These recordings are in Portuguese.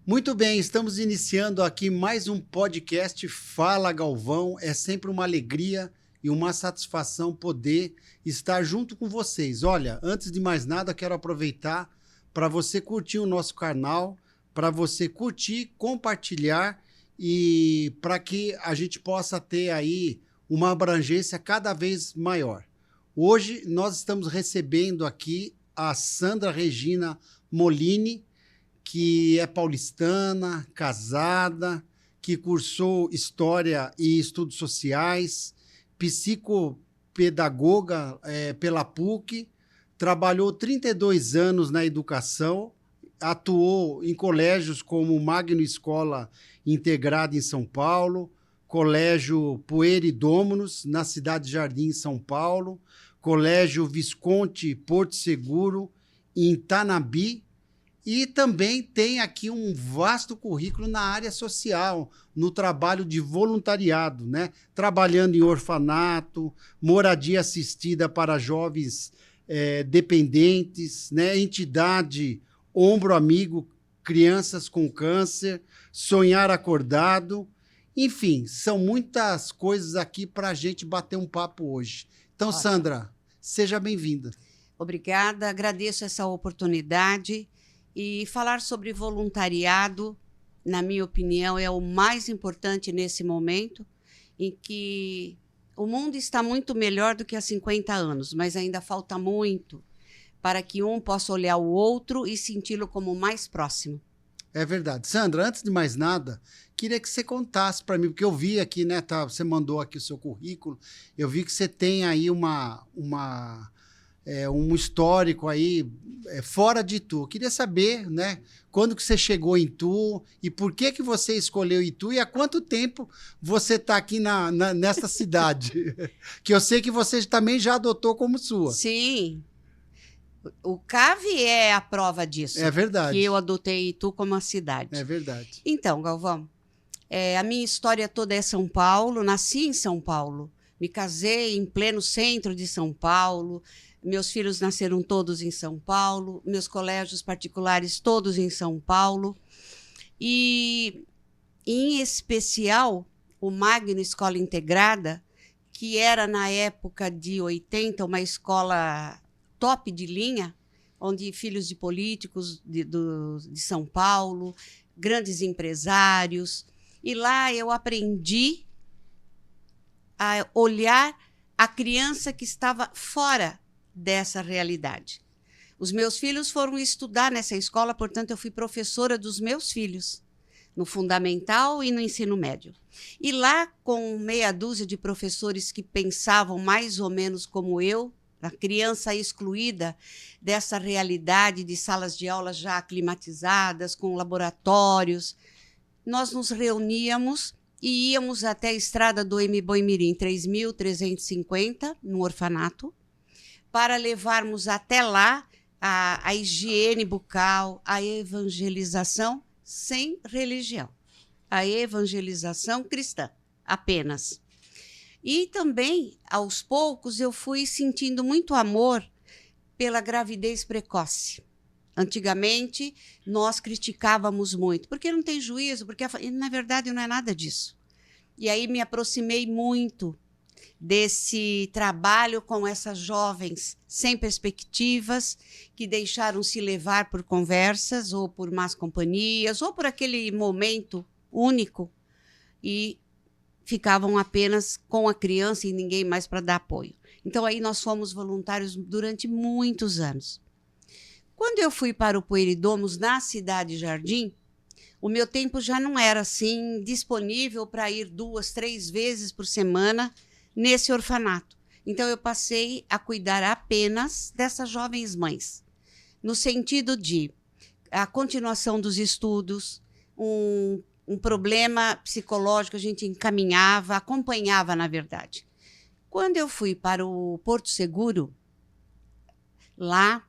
Muito bem, estamos iniciando aqui mais um podcast Fala Galvão. É sempre uma alegria e uma satisfação poder estar junto com vocês. Olha, antes de mais nada, quero aproveitar para você curtir o nosso canal, para você curtir, compartilhar e para que a gente possa ter aí uma abrangência cada vez maior. Hoje nós estamos recebendo aqui a Sandra Regina Molini, que é paulistana, casada, que cursou História e Estudos Sociais, psicopedagoga pela PUC, trabalhou 32 anos na educação, atuou em colégios como Magno Escola Integrada em São Paulo, Colégio Pueri Dominus, na Cidade de Jardim, São Paulo, Colégio Visconde Porto Seguro, em Tanabi, e também tem aqui um vasto currículo na área social, no trabalho de voluntariado, né? Trabalhando em orfanato, moradia assistida para jovens dependentes, né? Entidade Ombro Amigo, crianças com câncer, Sonhar Acordado. Enfim, são muitas coisas aqui para a gente bater um papo hoje. Então, Ótimo. Sandra, seja bem-vinda. Obrigada, agradeço essa oportunidade. E falar sobre voluntariado, na minha opinião, é o mais importante nesse momento, em que o mundo está muito melhor do que há 50 anos, mas ainda falta muito para que um possa olhar o outro e senti-lo como mais próximo. É verdade. Sandra, antes de mais nada, queria que você contasse para mim, porque eu vi aqui, né, você mandou aqui o seu currículo, eu vi que você tem aí um histórico aí fora de Itu. Eu queria saber, né, quando que você chegou em Itu e por que você escolheu Itu e há quanto tempo você está aqui nessa cidade, que eu sei que você também já adotou como sua. Sim, o CAV é a prova disso. É verdade. Que eu adotei Itu como a cidade. É verdade. Então, Galvão, a minha história toda é São Paulo, nasci em São Paulo, me casei em pleno centro de São Paulo, meus filhos nasceram todos em São Paulo, meus colégios particulares todos em São Paulo. E, em especial, o Magno Escola Integrada, que era, na época de 80, uma escola top de linha, onde filhos de políticos de São Paulo, grandes empresários. E lá eu aprendi a olhar a criança que estava fora dessa realidade. Os meus filhos foram estudar nessa escola, portanto, eu fui professora dos meus filhos, no fundamental e no ensino médio. E lá, com meia dúzia de professores que pensavam mais ou menos como eu, a criança excluída dessa realidade de salas de aula já climatizadas, com laboratórios, nós nos reuníamos e íamos até a estrada do Mboimirim, 3.350, no orfanato, para levarmos até lá a higiene bucal, a evangelização sem religião, a evangelização cristã, apenas. E também, aos poucos, eu fui sentindo muito amor pela gravidez precoce. Antigamente, nós criticávamos muito, porque não tem juízo, porque na verdade não é nada disso. E aí me aproximei muito desse trabalho com essas jovens sem perspectivas, que deixaram se levar por conversas, ou por más companhias, ou por aquele momento único, e ficavam apenas com a criança e ninguém mais para dar apoio. Então, aí nós fomos voluntários durante muitos anos. Quando eu fui para o Pueri Domus, na Cidade Jardim, o meu tempo já não era assim disponível para ir 2, 3 vezes por semana nesse orfanato. Então, eu passei a cuidar apenas dessas jovens mães, no sentido de a continuação dos estudos, um problema psicológico, a gente encaminhava, acompanhava, na verdade. Quando eu fui para o Porto Seguro, lá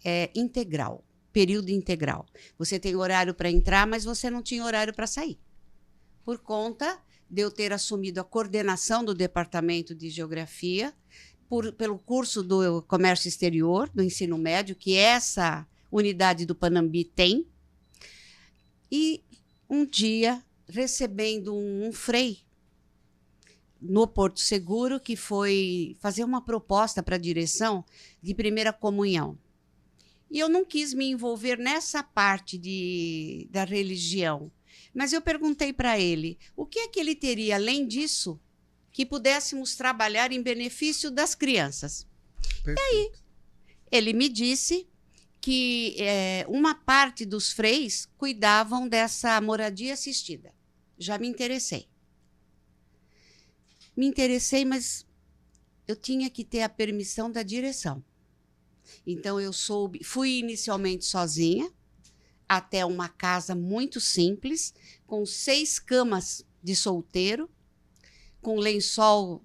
é integral, período integral. Você tem horário para entrar, mas você não tinha horário para sair. Por conta de eu ter assumido a coordenação do Departamento de Geografia, pelo curso do Comércio Exterior, do ensino médio, que essa unidade do Panambi tem. E um dia, recebendo um frei no Porto Seguro, que foi fazer uma proposta para a direção de primeira comunhão. E eu não quis me envolver nessa parte da religião. Mas eu perguntei para ele o que é que ele teria, além disso, que pudéssemos trabalhar em benefício das crianças. Perfeito. E aí, ele me disse que uma parte dos freis cuidavam dessa moradia assistida. Já me interessei. Me interessei, mas eu tinha que ter a permissão da direção. Então, fui inicialmente sozinha, até uma casa muito simples, com 6 camas de solteiro, com lençol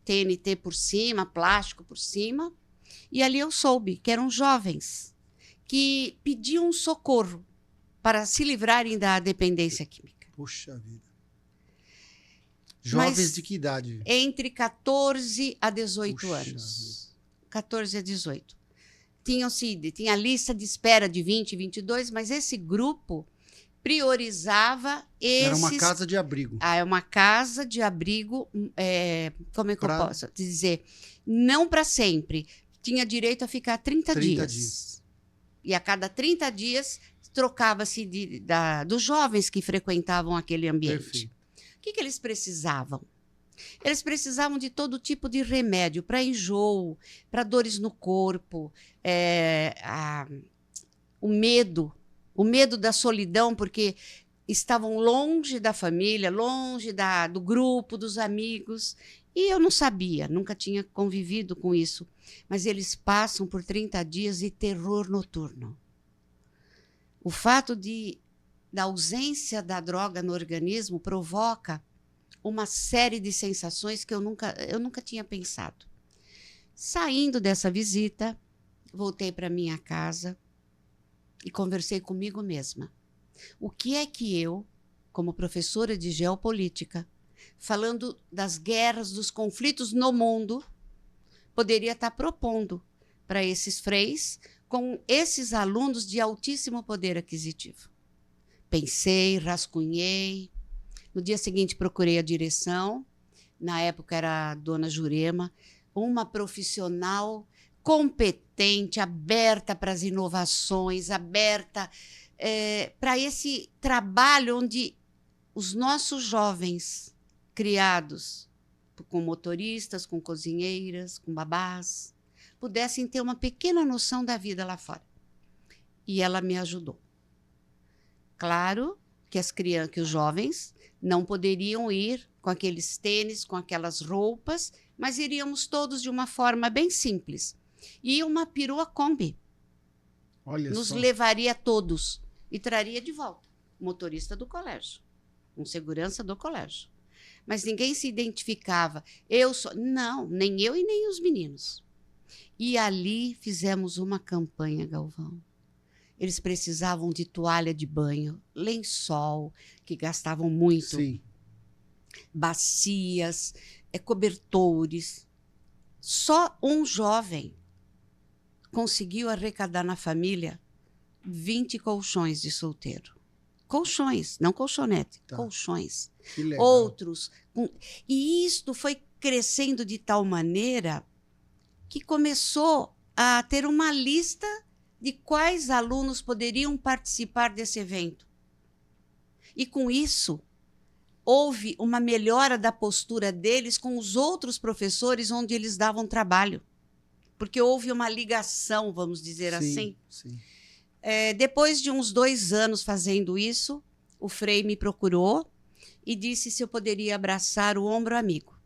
TNT por cima, plástico por cima. E ali eu soube que eram jovens que pediam socorro para se livrarem da dependência química. Puxa vida. Jovens Mas de que idade? entre 14 a 18 Puxa anos. 14 a 18. Tinha lista de espera de 20, 22, mas esse grupo priorizava esses... Era uma casa de abrigo. É uma casa de abrigo, como é que eu posso dizer? Não para sempre. Tinha direito a ficar 30 dias. E a cada 30 dias trocava-se dos jovens que frequentavam aquele ambiente. Perfeito. O que eles precisavam? Eles precisavam de todo tipo de remédio para enjoo, para dores no corpo, o medo da solidão, porque estavam longe da família, longe do grupo, dos amigos. E eu não sabia, nunca tinha convivido com isso. Mas eles passam por 30 dias de terror noturno. O fato da ausência da droga no organismo provoca uma série de sensações que eu nunca tinha pensado. Saindo dessa visita, voltei para minha casa e conversei comigo mesma. O que é que eu, como professora de geopolítica, falando das guerras, dos conflitos no mundo, poderia estar propondo para esses freis com esses alunos de altíssimo poder aquisitivo? Pensei, rascunhei. No dia seguinte, procurei a direção. Na época era a dona Jurema, uma profissional competente, aberta para as inovações, aberta para esse trabalho onde os nossos jovens criados com motoristas, com cozinheiras, com babás, pudessem ter uma pequena noção da vida lá fora. E ela me ajudou. Claro que que os jovens não poderiam ir com aqueles tênis, com aquelas roupas, mas iríamos todos de uma forma bem simples. E uma perua Kombi nos levaria todos e traria de volta o motorista do colégio, um segurança do colégio. Mas ninguém se identificava. Não, nem eu e nem os meninos. E ali fizemos uma campanha, Galvão. Eles precisavam de toalha de banho, lençol, que gastavam muito, Sim. Bacias, cobertores. Só um jovem conseguiu arrecadar na família 20 colchões de solteiro. Colchões, não colchonete, colchões. Que legal. Outros. E isto foi crescendo de tal maneira que começou a ter uma lista de quais alunos poderiam participar desse evento. E com isso, houve uma melhora da postura deles com os outros professores onde eles davam trabalho. Porque houve uma ligação, vamos dizer assim. Sim. Depois de uns 2 anos fazendo isso, o Frei me procurou e disse se eu poderia abraçar o Ombro Amigo.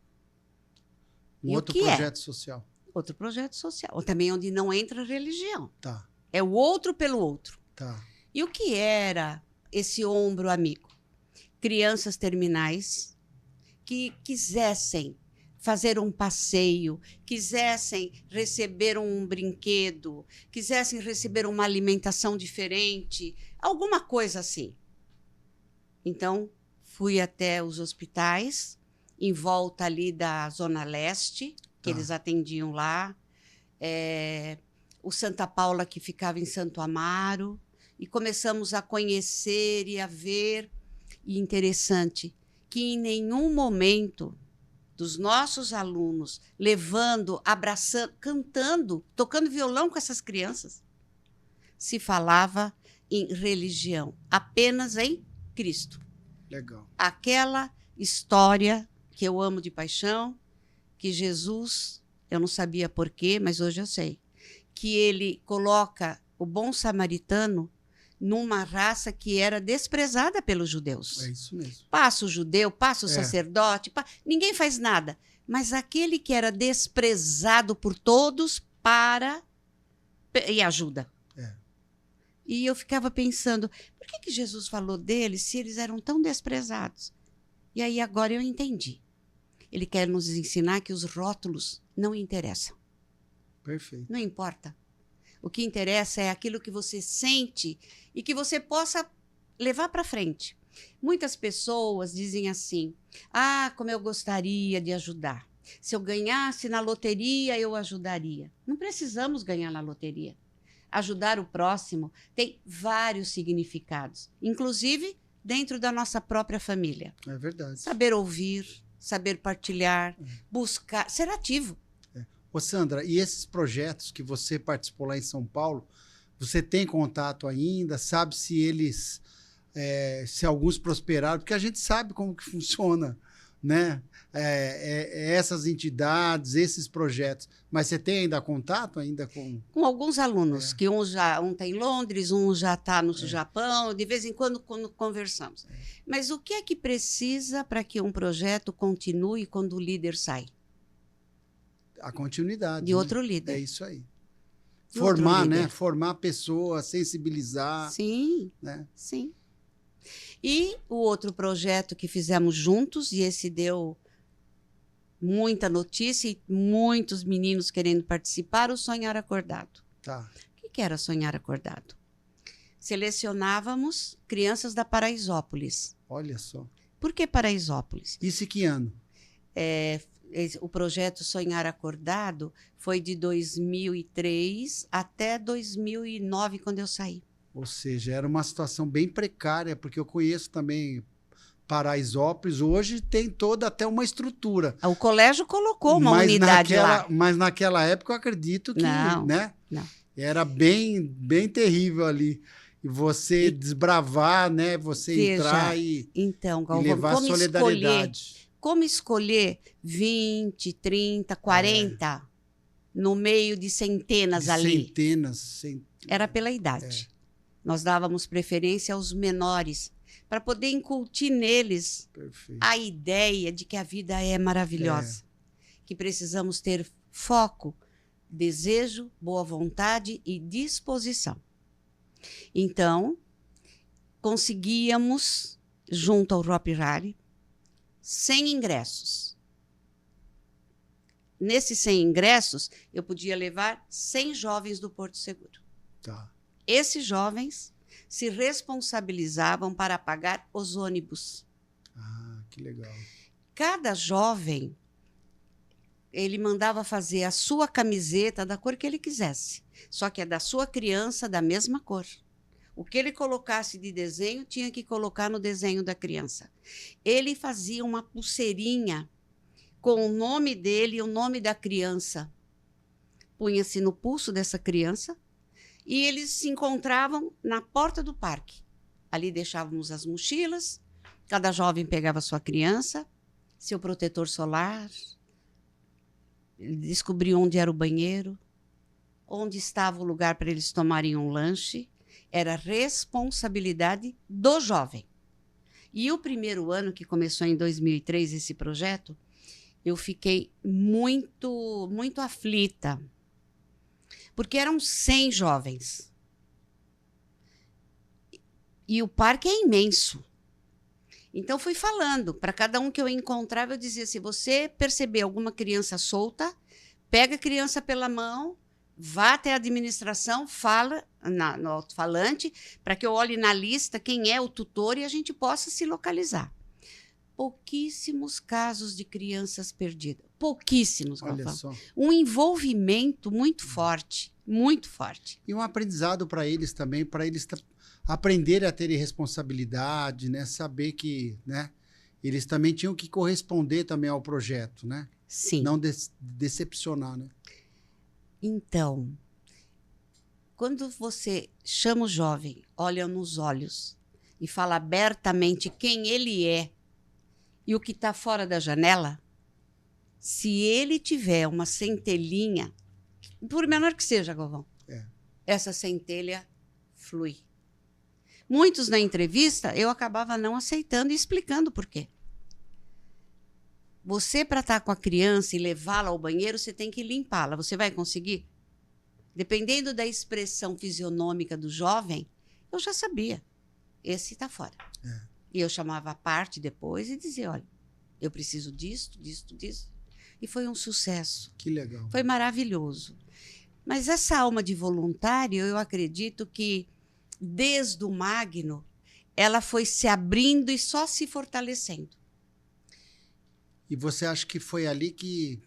Outro projeto social. Outro projeto social. Ou também onde não entra religião. Tá. É o outro pelo outro. Tá. E o que era esse Ombro Amigo? Crianças terminais que quisessem fazer um passeio, quisessem receber um brinquedo, quisessem receber uma alimentação diferente, alguma coisa assim. Então, fui até os hospitais, em volta ali da Zona Leste, que eles atendiam lá, o Santa Paula, que ficava em Santo Amaro, e começamos a conhecer e a ver. E interessante que em nenhum momento dos nossos alunos, levando, abraçando, cantando, tocando violão com essas crianças, se falava em religião, apenas em Cristo. Legal. Aquela história que eu amo de paixão, que Jesus, eu não sabia porquê, mas hoje eu sei, que ele coloca o bom samaritano numa raça que era desprezada pelos judeus. É isso mesmo. Passa o judeu, passa o sacerdote, ninguém faz nada. Mas aquele que era desprezado por todos e ajuda. É. E eu ficava pensando, por que Jesus falou deles se eles eram tão desprezados? E aí agora eu entendi. Ele quer nos ensinar que os rótulos não interessam. Perfeito. Não importa. O que interessa é aquilo que você sente e que você possa levar para frente. Muitas pessoas dizem assim: ah, como eu gostaria de ajudar. Se eu ganhasse na loteria, eu ajudaria. Não precisamos ganhar na loteria. Ajudar o próximo tem vários significados, inclusive dentro da nossa própria família. É verdade. Saber ouvir, saber partilhar, buscar, ser ativo. Ô Sandra, e esses projetos que você participou lá em São Paulo, você tem contato ainda? Sabe se eles, se alguns prosperaram? Porque a gente sabe como que funciona, né? Essas entidades, esses projetos. Mas você tem ainda contato ainda com alguns alunos, que um está em Londres, um já está no Japão, de vez em quando conversamos. Mas o que é que precisa para que um projeto continue quando o líder sai? A continuidade. De outro líder. É isso aí. De Formar, né? Formar pessoas, sensibilizar. Sim, né? Sim. E o outro projeto que fizemos juntos, e esse deu muita notícia e muitos meninos querendo participar, o Sonhar Acordado. Tá. O que era Sonhar Acordado? Selecionávamos crianças da Paraisópolis. Olha só. Por que Paraisópolis? Isso em que ano? O projeto Sonhar Acordado foi de 2003 até 2009, quando eu saí. Ou seja, era uma situação bem precária, porque eu conheço também Paraisópolis. Hoje tem toda até uma estrutura. O colégio colocou uma unidade lá. Mas naquela época eu acredito que não. Era bem terrível ali. E você desbravar, né? Você entrar e levar a solidariedade. Como escolher 20, 30, 40 no meio de centenas ali? Centenas. Era pela idade. Nós dávamos preferência aos menores, para poder incutir neles a ideia de que a vida é maravilhosa, que precisamos ter foco, desejo, boa vontade e disposição. Então, conseguíamos, junto ao Hopi Hari, 100 ingressos. Nesses 100 ingressos, eu podia levar 100 jovens do Porto Seguro. Tá. Esses jovens se responsabilizavam para pagar os ônibus. Ah, que legal. Cada jovem, ele mandava fazer a sua camiseta da cor que ele quisesse. Só que é da sua criança, da mesma cor. O que ele colocasse de desenho, tinha que colocar no desenho da criança. Ele fazia uma pulseirinha com o nome dele e o nome da criança. Punha-se no pulso dessa criança e eles se encontravam na porta do parque. Ali deixávamos as mochilas, cada jovem pegava sua criança, seu protetor solar, descobriu onde era o banheiro, onde estava o lugar para eles tomarem um lanche. Era responsabilidade do jovem. E o primeiro ano, que começou em 2003, esse projeto, eu fiquei muito, muito aflita, porque eram 100 jovens. E o parque é imenso. Então, fui falando, para cada um que eu encontrava, eu dizia, se você perceber alguma criança solta, pega a criança pela mão, vá até a administração, fala no alto-falante, para que eu olhe na lista quem é o tutor e a gente possa se localizar. Pouquíssimos casos de crianças perdidas. Pouquíssimos, Galvão. Olha só. Um envolvimento muito forte, muito forte. E um aprendizado para eles também, para eles aprenderem a terem responsabilidade, né? Saber que, né? Eles também tinham que corresponder também ao projeto, né? Sim. Não decepcionar, né? Então, quando você chama o jovem, olha nos olhos e fala abertamente quem ele é e o que está fora da janela, se ele tiver uma centelhinha, por menor que seja, Galvão, essa centelha flui. Muitos na entrevista eu acabava não aceitando e explicando por quê. Você, para estar com a criança e levá-la ao banheiro, você tem que limpá-la. Você vai conseguir? Dependendo da expressão fisionômica do jovem, eu já sabia. Esse está fora. E eu chamava a parte depois e dizia, olha, eu preciso disso. E foi um sucesso. Que legal. Foi maravilhoso. Mas essa alma de voluntário, eu acredito que, desde o Magno, ela foi se abrindo e só se fortalecendo. E você acha que foi ali que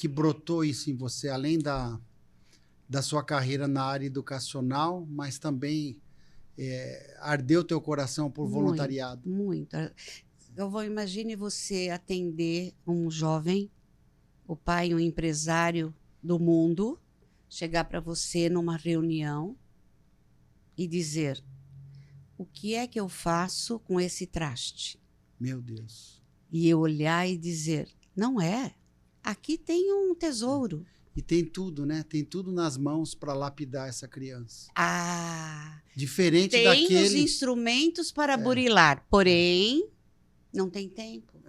brotou isso em você, além da sua carreira na área educacional, mas também ardeu teu coração por voluntariado? Muito. Imagine você atender um jovem, o pai, um empresário do mundo, chegar para você numa reunião e dizer: o que é que eu faço com esse traste? Meu Deus. E eu olhar e dizer: não é, aqui tem um tesouro. E tem tudo, né? Tem tudo nas mãos para lapidar essa criança. Diferente tem daquele... Tem os instrumentos para burilar, porém, não tem tempo.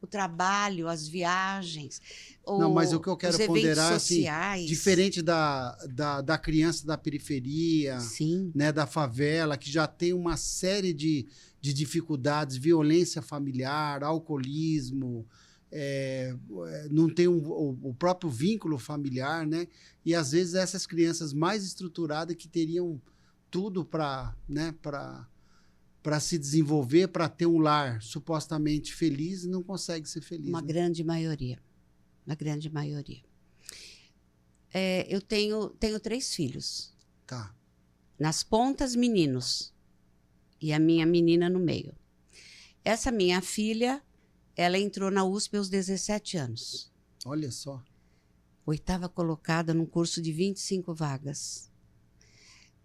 O trabalho, as viagens, não, mas o que eu quero ponderar, assim, sociais. Diferente da criança da periferia, Sim. Né, da favela, que já tem uma série de dificuldades, violência familiar, alcoolismo, não tem o próprio vínculo familiar, né? E às vezes essas crianças mais estruturadas que teriam tudo para, né, para se desenvolver, para ter um lar supostamente feliz, não consegue ser feliz. Uma grande maioria. Uma grande maioria. Eu tenho 3 filhos. Tá. Nas pontas, meninos. E a minha menina no meio. Essa minha filha, ela entrou na USP aos 17 anos. Olha só. 8ª colocada num curso de 25 vagas.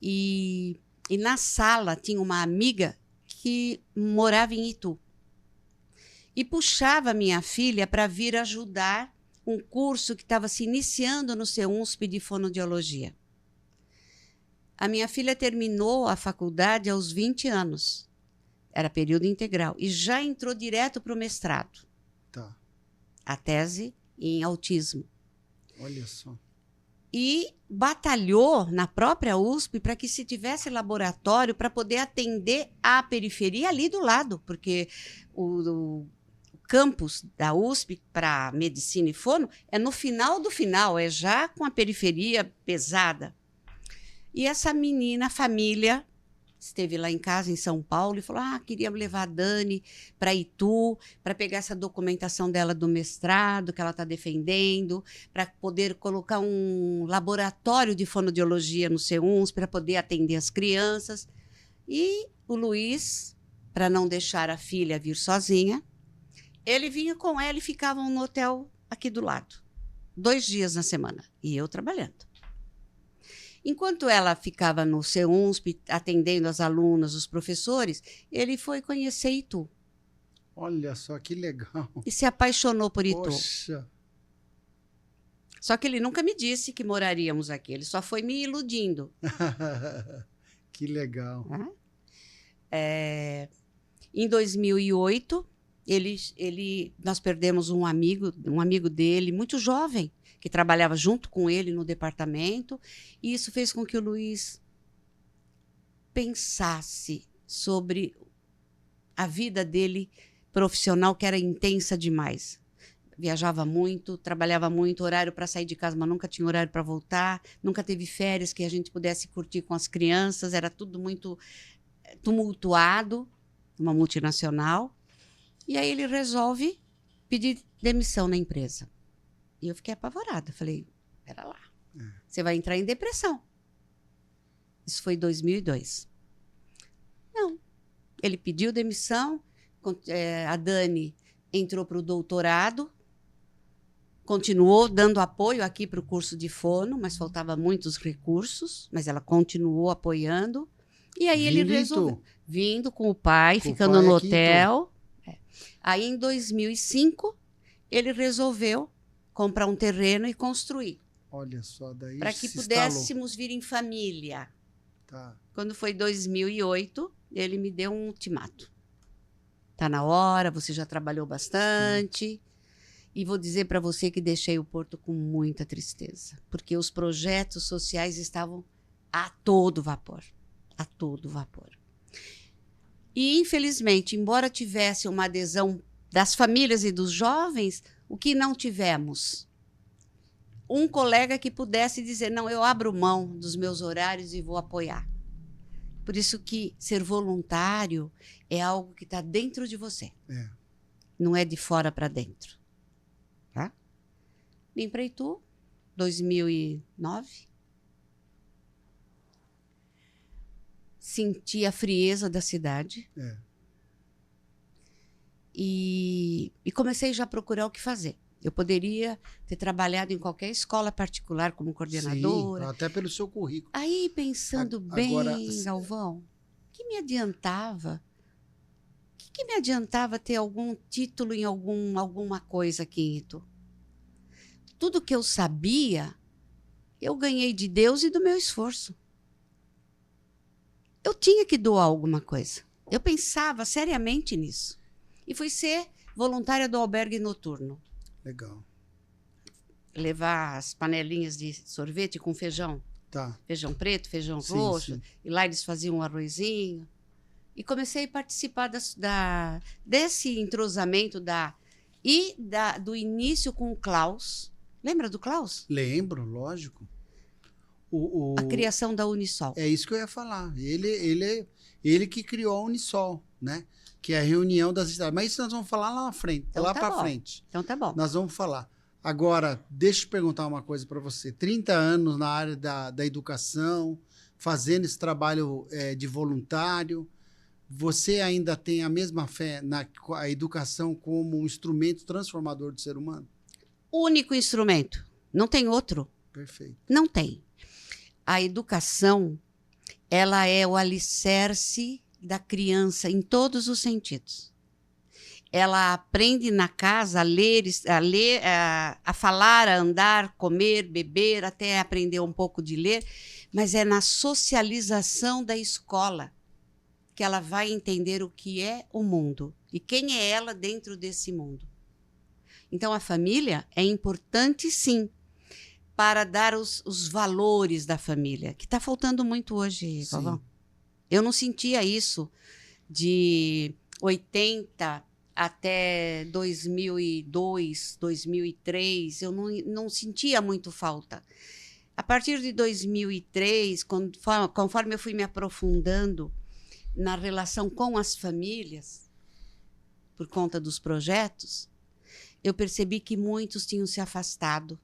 E na sala tinha uma amiga que morava em Itu. E puxava minha filha para vir ajudar um curso que estava se iniciando no CEUNSP de fonoaudiologia. A minha filha terminou a faculdade aos 20 anos. Era período integral. E já entrou direto para o mestrado. Tá. A tese em autismo. Olha só. E batalhou na própria USP para que se tivesse laboratório para poder atender a periferia ali do lado, porque o campus da USP para medicina e fono é no final do final, é já com a periferia pesada. E essa menina, a família, esteve lá em casa, em São Paulo, e falou: queria levar a Dani para Itu, para pegar essa documentação dela do mestrado, que ela está defendendo, para poder colocar um laboratório de fonoaudiologia no CEUNSP, para poder atender as crianças. E o Luiz, para não deixar a filha vir sozinha, ele vinha com ela e ficavam no hotel aqui do lado, 2 dias na semana, e eu trabalhando. Enquanto ela ficava no CEUNSP, atendendo as alunas, os professores, ele foi conhecer Itu. Olha só, que legal. E se apaixonou por Itu. Poxa. Só que ele nunca me disse que moraríamos aqui, ele só foi me iludindo. Que legal. Em 2008, nós perdemos um amigo dele, muito jovem, que trabalhava junto com ele no departamento, e isso fez com que o Luiz pensasse sobre a vida dele profissional, que era intensa demais. Viajava muito, trabalhava muito, horário para sair de casa, mas nunca tinha horário para voltar, nunca teve férias que a gente pudesse curtir com as crianças, era tudo muito tumultuado, uma multinacional. E aí ele resolve pedir demissão na empresa. E eu fiquei apavorada. Falei: pera lá, você vai entrar em depressão. Isso foi em 2002. Ele pediu demissão, a Dani entrou para o doutorado, continuou dando apoio aqui para o curso de fono, mas faltava muitos recursos, mas ela continuou apoiando. E aí ele resolveu, vindo com o pai, ficando no hotel. Aí em 2005, ele resolveu comprar um terreno e construir. Olha só, daí para que pudéssemos vir em família. Tá. Quando foi 2008, ele me deu um ultimato. Tá na hora, você já trabalhou bastante. Sim. E vou dizer para você que deixei o Porto com muita tristeza, porque os projetos sociais estavam a todo vapor. A todo vapor. E, infelizmente, embora tivesse uma adesão das famílias e dos jovens, o que não tivemos? Um colega que pudesse dizer, não, eu abro mão dos meus horários e vou apoiar. Por isso que ser voluntário é algo que está dentro de você. É. Não é de fora para dentro. Tá? Vim para Itu, 2009. Senti a frieza da cidade. É. E comecei já a procurar o que fazer. Eu poderia ter trabalhado em qualquer escola particular como coordenadora. Sim, até pelo seu currículo. Aí, pensando bem, Galvão, o que me adiantava? O que me adiantava ter algum título em alguma coisa aqui em Itu? Tudo que eu sabia, eu ganhei de Deus e do meu esforço. Eu tinha que doar alguma coisa. Eu pensava seriamente nisso. E fui ser voluntária do albergue noturno. Legal. Levar as panelinhas de sorvete com feijão. Tá. Feijão preto, feijão roxo. Sim. E lá eles faziam um arrozinho. E comecei a participar desse entrosamento do início com o Klaus. Lembra do Klaus? Lembro, lógico. A criação da Unisol. É isso que eu ia falar. Ele que criou a Unisol, né? Que é a reunião das cidades. Mas isso nós vamos falar lá na frente, Então lá tá para bom. frente. Então tá bom. Nós vamos falar. Agora, deixa eu perguntar uma coisa para você. 30 anos na área da educação, fazendo esse trabalho de voluntário, você ainda tem a mesma fé na educação como um instrumento transformador do ser humano? Único instrumento. Não tem outro. Perfeito. Não tem. A educação, ela é o alicerce da criança em todos os sentidos. Ela aprende na casa a ler, a falar, a andar, comer, beber, até aprender um pouco de ler, mas é na socialização da escola que ela vai entender o que é o mundo e quem é ela dentro desse mundo. Então, a família é importante, sim, para dar os valores da família, que está faltando muito hoje, Galvão. Eu não sentia isso de 80 até 2002, 2003. Eu não sentia muito falta. A partir de 2003, conforme eu fui me aprofundando na relação com as famílias, por conta dos projetos, eu percebi que muitos tinham se afastado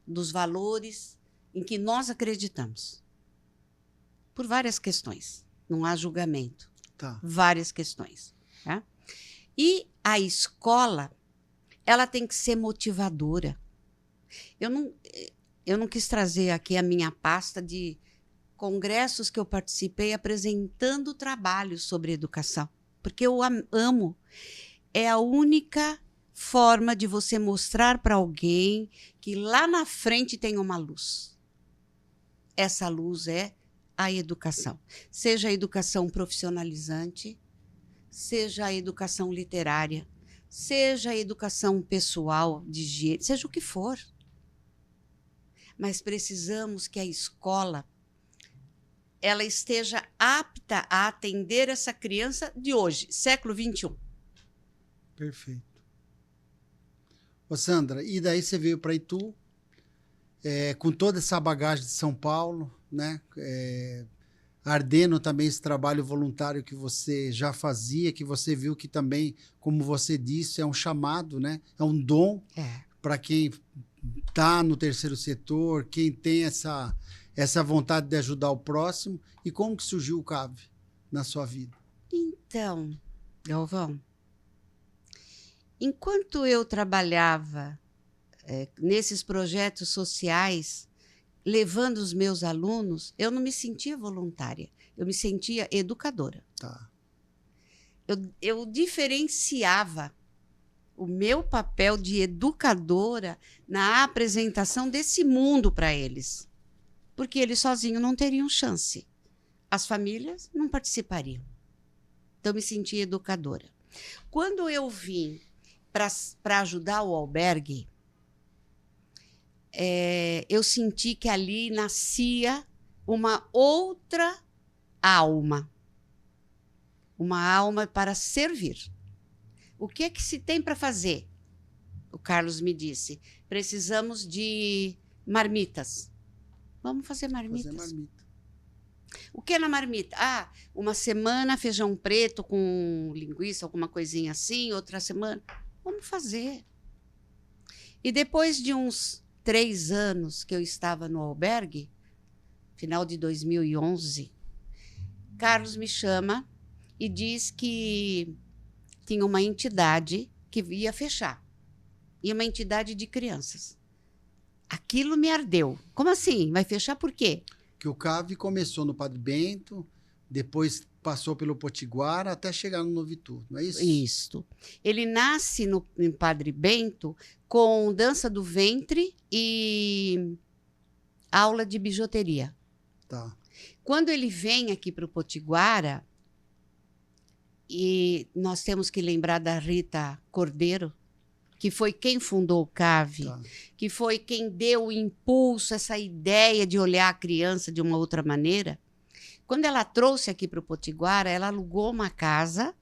dos valores em que nós acreditamos. Por várias questões. Não há julgamento. Tá. Várias questões. Tá? E a escola, ela tem que ser motivadora. Eu não quis trazer aqui a minha pasta de congressos que eu participei apresentando trabalhos sobre educação, porque eu amo. É a única forma de você mostrar para alguém que lá na frente tem uma luz. Essa luz é a educação. Seja a educação profissionalizante, seja a educação literária, seja a educação pessoal, de higiene, seja o que for. Mas precisamos que a escola ela esteja apta a atender essa criança de hoje, século XXI. Perfeito. Ô Sandra, e daí você veio para Itu, com toda essa bagagem de São Paulo, né? Ardendo também esse trabalho voluntário que você já fazia, que você viu que também, como você disse, é um chamado, né? É um dom para quem está no terceiro setor, quem tem essa vontade de ajudar o próximo. E como que surgiu o CAV na sua vida? Então, Galvão, enquanto eu trabalhava nesses projetos sociais, levando os meus alunos, eu não me sentia voluntária, eu me sentia educadora. Tá. Eu diferenciava o meu papel de educadora na apresentação desse mundo para eles, porque eles sozinhos não teriam chance. As famílias não participariam. Então, eu me sentia educadora. Quando eu vim para ajudar o albergue, eu senti que ali nascia uma outra alma. Uma alma para servir. O que é que se tem para fazer? O Carlos me disse, precisamos de marmitas. Vamos fazer marmitas. Fazer marmita. O que é na marmita? Ah, uma semana feijão preto com linguiça, alguma coisinha assim, outra semana. Vamos fazer. E depois de uns 3 anos que eu estava no albergue, final de 2011, Carlos me chama e diz que tinha uma entidade que ia fechar. E uma entidade de crianças. Aquilo me ardeu. Como assim? Vai fechar por quê? Que o CAV começou no Padre Bento, depois passou pelo Potiguara até chegar no Novitude, não é isso? Isso. Ele nasce em Padre Bento com dança do ventre e aula de bijuteria. Tá. Quando ele vem aqui para o Potiguara, e nós temos que lembrar da Rita Cordeiro, que foi quem fundou o CAV, Tá. que foi quem deu o impulso, essa ideia de olhar a criança de uma outra maneira. Quando ela trouxe aqui para o Potiguara, ela alugou uma casa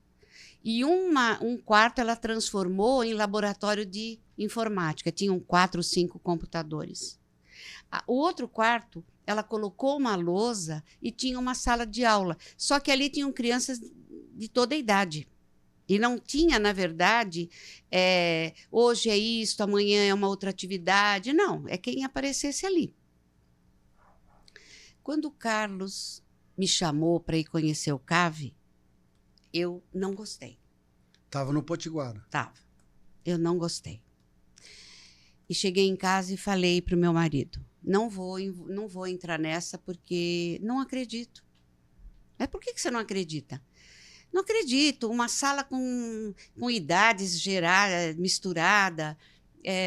e um quarto ela transformou em laboratório de informática. Tinham 4 ou 5 computadores. O outro quarto, ela colocou uma lousa e tinha uma sala de aula. Só que ali tinham crianças de toda a idade. E não tinha, na verdade, hoje é isto, amanhã é uma outra atividade. Não, é quem aparecesse ali. Quando o Carlos me chamou para ir conhecer o CAV, eu não gostei. Estava no Potiguara. Tava. Eu não gostei. E cheguei em casa e falei para o meu marido, não vou entrar nessa porque não acredito. Mas por que você não acredita? Não acredito, uma sala com idades misturada.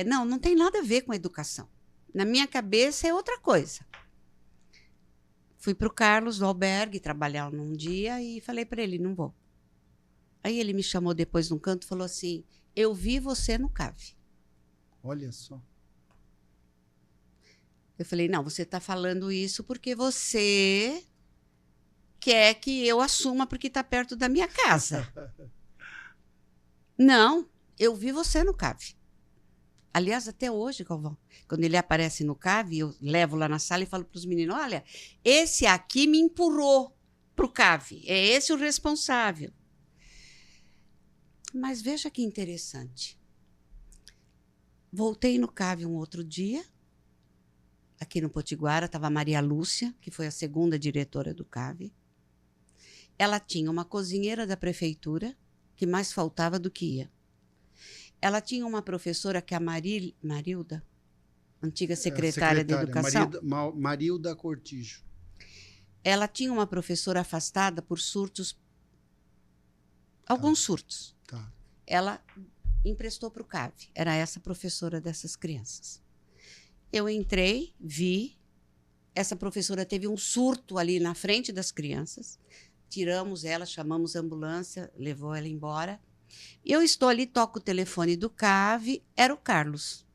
Não tem nada a ver com educação. Na minha cabeça é outra coisa. Fui para o Carlos, do albergue, trabalhar num dia e falei para ele, não vou. Aí ele me chamou depois num canto e falou assim, eu vi você no CAV. Olha só. Eu falei, não, você está falando isso porque você quer que eu assuma porque está perto da minha casa. Não, eu vi você no CAV. Aliás, até hoje, Galvão, quando ele aparece no CAV, eu levo lá na sala e falo para os meninos, olha, esse aqui me empurrou para o CAV, é esse o responsável. Mas veja que interessante. Voltei no CAV um outro dia, aqui no Potiguara, estava a Maria Lúcia, que foi a segunda diretora do CAV. Ela tinha uma cozinheira da prefeitura, que mais faltava do que ia. Ela tinha uma professora que é a Marilda, antiga secretária de Educação. Marilda Cortijo. Ela tinha uma professora afastada por surtos, alguns surtos. Tá. Ela emprestou para o CAV, era essa professora dessas crianças. Eu entrei, vi, essa professora teve um surto ali na frente das crianças, tiramos ela, chamamos a ambulância, levou ela embora. Eu estou ali, toco o telefone do CAV, era o Carlos,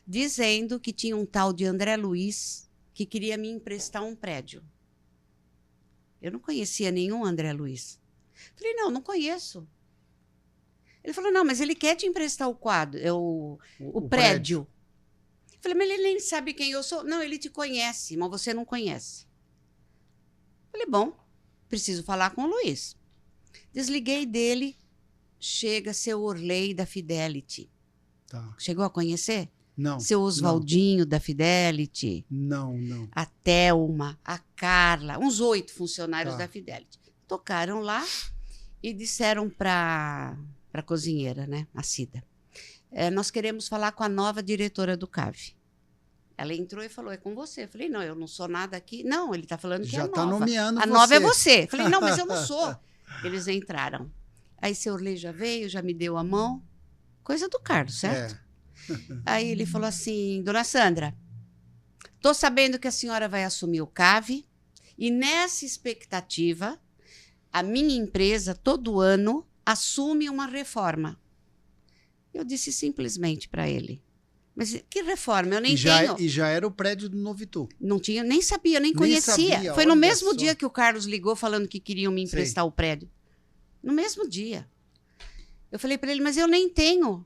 dizendo que tinha um tal de André Luiz que queria me emprestar um prédio. Eu não conhecia nenhum André Luiz. Falei, não conheço. Ele falou, não, mas ele quer te emprestar o quadro, o prédio. Falei, mas ele nem sabe quem eu sou. Não, ele te conhece, mas você não conhece. Falei, bom, preciso falar com o Luiz. Desliguei dele, chega seu Orley da Fidelity. Tá. Chegou a conhecer? Não. Seu Oswaldinho da Fidelity. Não. A Thelma, a Carla, uns 8 funcionários Tá. da Fidelity. Tocaram lá E disseram para a cozinheira, né, a Cida, nós queremos falar com a nova diretora do CAV. Ela entrou e falou, é com você. Eu falei, não, eu não sou nada aqui. Não, ele está falando que Já é tá nova. nomeando A você. nova é você. Eu falei, não, mas eu não sou. Eles entraram. Aí seu Orley já veio, já me deu a mão. Coisa do Carlos, certo? Aí ele falou assim, dona Sandra, estou sabendo que a senhora vai assumir o CAV e nessa expectativa, a minha empresa, todo ano, assume uma reforma. Eu disse simplesmente para ele, mas que reforma? Eu nem tenho. E já era o prédio do Novitu. Não tinha, nem sabia, nem conhecia. Sabia, foi no olha mesmo só. dia que o Carlos ligou falando que queriam me emprestar Sei. o prédio. No mesmo dia. Eu falei para ele, mas eu nem tenho.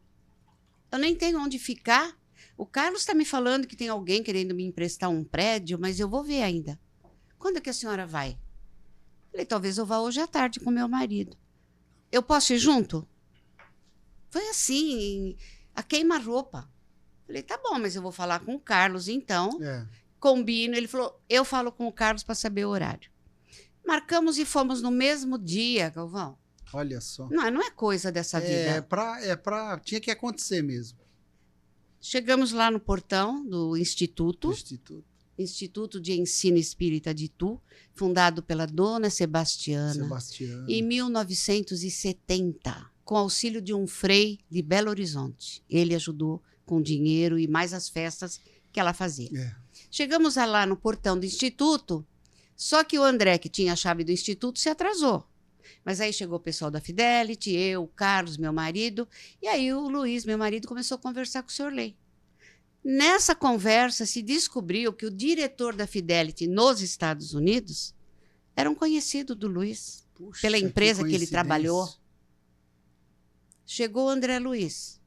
Eu nem tenho onde ficar. O Carlos está me falando que tem alguém querendo me emprestar um prédio, mas eu vou ver ainda. Quando é que a senhora vai? Eu falei, talvez eu vá hoje à tarde com meu marido. Eu posso ir junto? Foi assim, a queima-roupa. Falei, tá bom, mas eu vou falar com o Carlos, então. Combino. Ele falou, eu falo com o Carlos para saber o horário. Marcamos e fomos no mesmo dia, Galvão. Olha só. Não é coisa dessa vida. Tinha que acontecer mesmo. Chegamos lá no portão do Instituto. Instituto de Ensino Espírita de Itu, fundado pela dona Sebastiana. Em 1970, com auxílio de um frei de Belo Horizonte. Ele ajudou com dinheiro e mais as festas que ela fazia. Chegamos lá no portão do Instituto, só que o André, que tinha a chave do Instituto, se atrasou. Mas aí chegou o pessoal da Fidelity, eu, o Carlos, meu marido, e aí o Luiz, meu marido, começou a conversar com o senhor Lei. Nessa conversa se descobriu que o diretor da Fidelity nos Estados Unidos era um conhecido do Luiz, pela empresa que ele trabalhou. Chegou o André Luiz,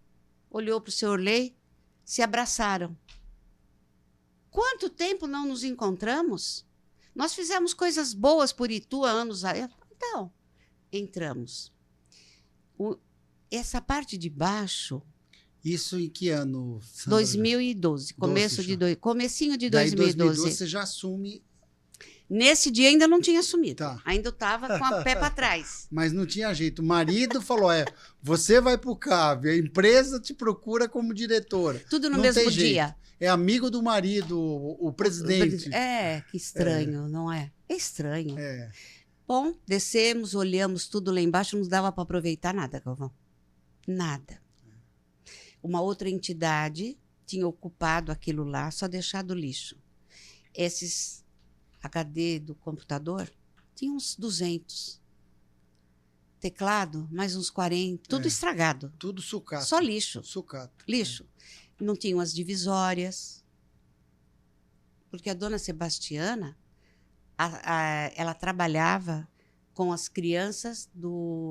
olhou para o senhor Lei, se abraçaram. Quanto tempo não nos encontramos? Nós fizemos coisas boas por Itu há anos. Então, entramos. Essa parte de baixo... Isso em que ano, Sandra? 2012. Comecinho de 2012. Daí 2012 você já assume... Nesse dia ainda não tinha assumido. Tá. Ainda estava com a pé para trás. Mas não tinha jeito. O marido falou, você vai para o CAV, a empresa te procura como diretora. Tudo no mesmo dia. É amigo do marido, o presidente. Que estranho, não é? É estranho. É. Bom, descemos, olhamos tudo lá embaixo, não dava para aproveitar nada, Galvão. Nada. Uma outra entidade tinha ocupado aquilo lá, só deixado lixo. Esses HD do computador tinha uns 200. Teclado, mais uns 40, tudo estragado. Tudo sucata. Só lixo. Sucata. Lixo. Não tinham as divisórias. Porque a dona Sebastiana, ela trabalhava com as crianças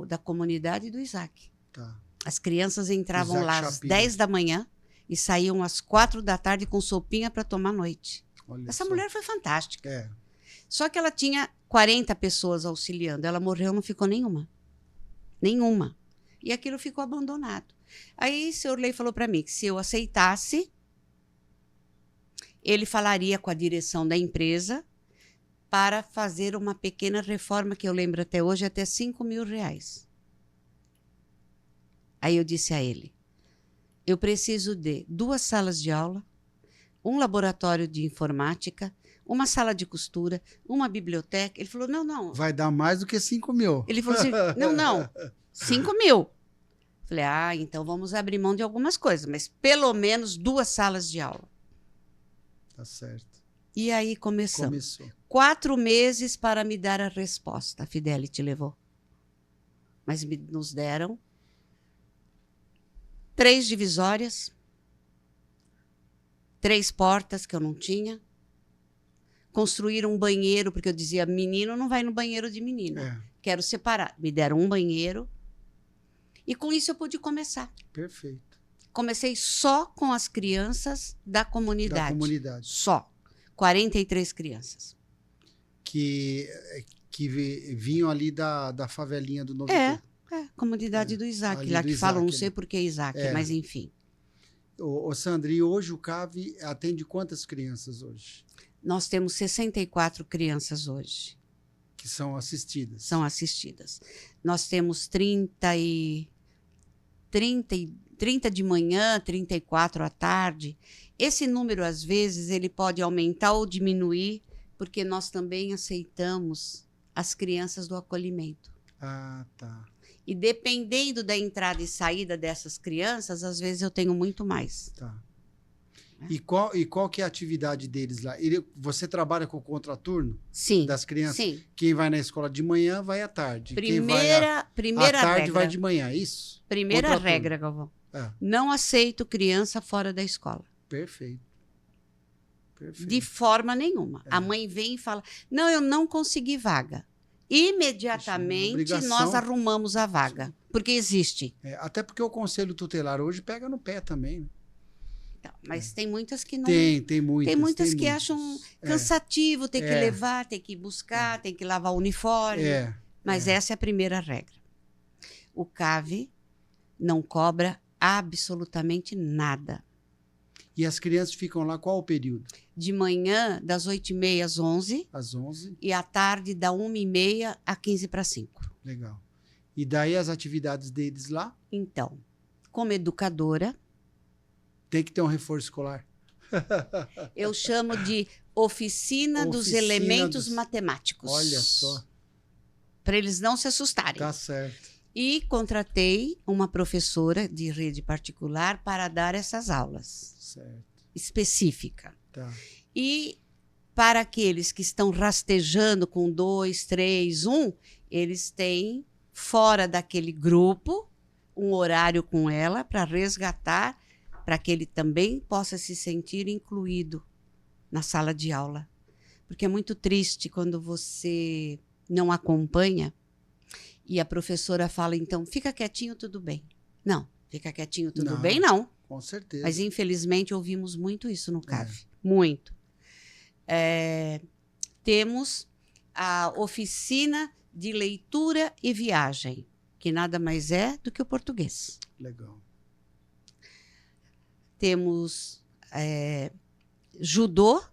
da comunidade do Isaac. Tá. As crianças entravam Isaac lá às Chapira. 10 da manhã e saíam às 4 da tarde com sopinha para tomar noite. Olha Essa só. mulher foi fantástica. É. Só que ela tinha 40 pessoas auxiliando. Ela morreu, não ficou nenhuma. Nenhuma. E aquilo ficou abandonado. Aí o senhor Lei falou para mim que se eu aceitasse, ele falaria com a direção da empresa para fazer uma pequena reforma, que eu lembro até hoje, até R$5.000. Aí eu disse a ele, eu preciso de 2 salas de aula, um laboratório de informática, uma sala de costura, uma biblioteca. Ele falou, não. Vai dar mais do que 5.000. Ele falou assim, não, 5.000. Falei, então vamos abrir mão de algumas coisas, mas pelo menos 2 salas de aula. Tá certo. E aí começamos. Começou. 4 meses para me dar a resposta. A Fidelity levou. Mas nos deram 3 divisórias, 3 portas que eu não tinha. Construíram um banheiro, porque eu dizia, menino não vai no banheiro de menina. Quero separar. Me deram um banheiro. E com isso eu pude começar. Perfeito. Comecei só com as crianças da comunidade. Da comunidade. Só. 43 crianças. Que vinham ali da favelinha do Novitu. Comunidade do Isaac. Ali Lá do que falam, não Isaac, sei por que Isaac, mas enfim. Ô, Sandra, e hoje o CAV atende quantas crianças hoje? Nós temos 64 crianças hoje. Que são assistidas. São assistidas. Nós temos 30 de manhã, 34 à tarde. Esse número, às vezes, ele pode aumentar ou diminuir, porque nós também aceitamos as crianças do acolhimento. Ah, tá. E dependendo da entrada e saída dessas crianças, às vezes eu tenho muito mais. Tá. E qual que é a atividade deles lá? Você trabalha com o contraturno Sim. das crianças? Sim. Quem vai na escola de manhã vai à tarde. Primeira à tarde regra. vai de manhã, é isso? Primeira Contraturno. regra, Galvão. É. Não aceito criança fora da escola. Perfeito. Perfeito. De forma nenhuma. A mãe vem e fala: não, eu não consegui vaga. Imediatamente Obrigação. nós arrumamos a vaga. Porque existe. Até porque o conselho tutelar hoje pega no pé também. Né? Então, mas tem muitas que não. Tem muitas. Tem muitas que acham cansativo ter que levar, ter que buscar, tem que lavar o uniforme. Mas essa é a primeira regra. O CAV não cobra absolutamente nada. E as crianças ficam lá qual o período? De manhã, das 8h30 às 11h. Às 11h. E à tarde, da 1h30 a 4:45. Legal. E daí as atividades deles lá? Então, como educadora... Tem que ter um reforço escolar. Eu chamo de oficina dos elementos matemáticos. Olha só. Para eles não se assustarem. Tá certo. E contratei uma professora de rede particular para dar essas aulas. Certo. Específica. Tá. E para aqueles que estão rastejando com 2, 3, 1, eles têm, fora daquele grupo, um horário com ela para resgatar, para que ele também possa se sentir incluído na sala de aula. Porque é muito triste quando você não acompanha e a professora fala, então, fica quietinho, tudo bem. Não, fica quietinho, tudo bem, não. Com certeza. Mas, infelizmente, ouvimos muito isso no CAV. Muito. Temos a oficina de leitura e viagem, que nada mais é do que o português. Legal. Temos judô,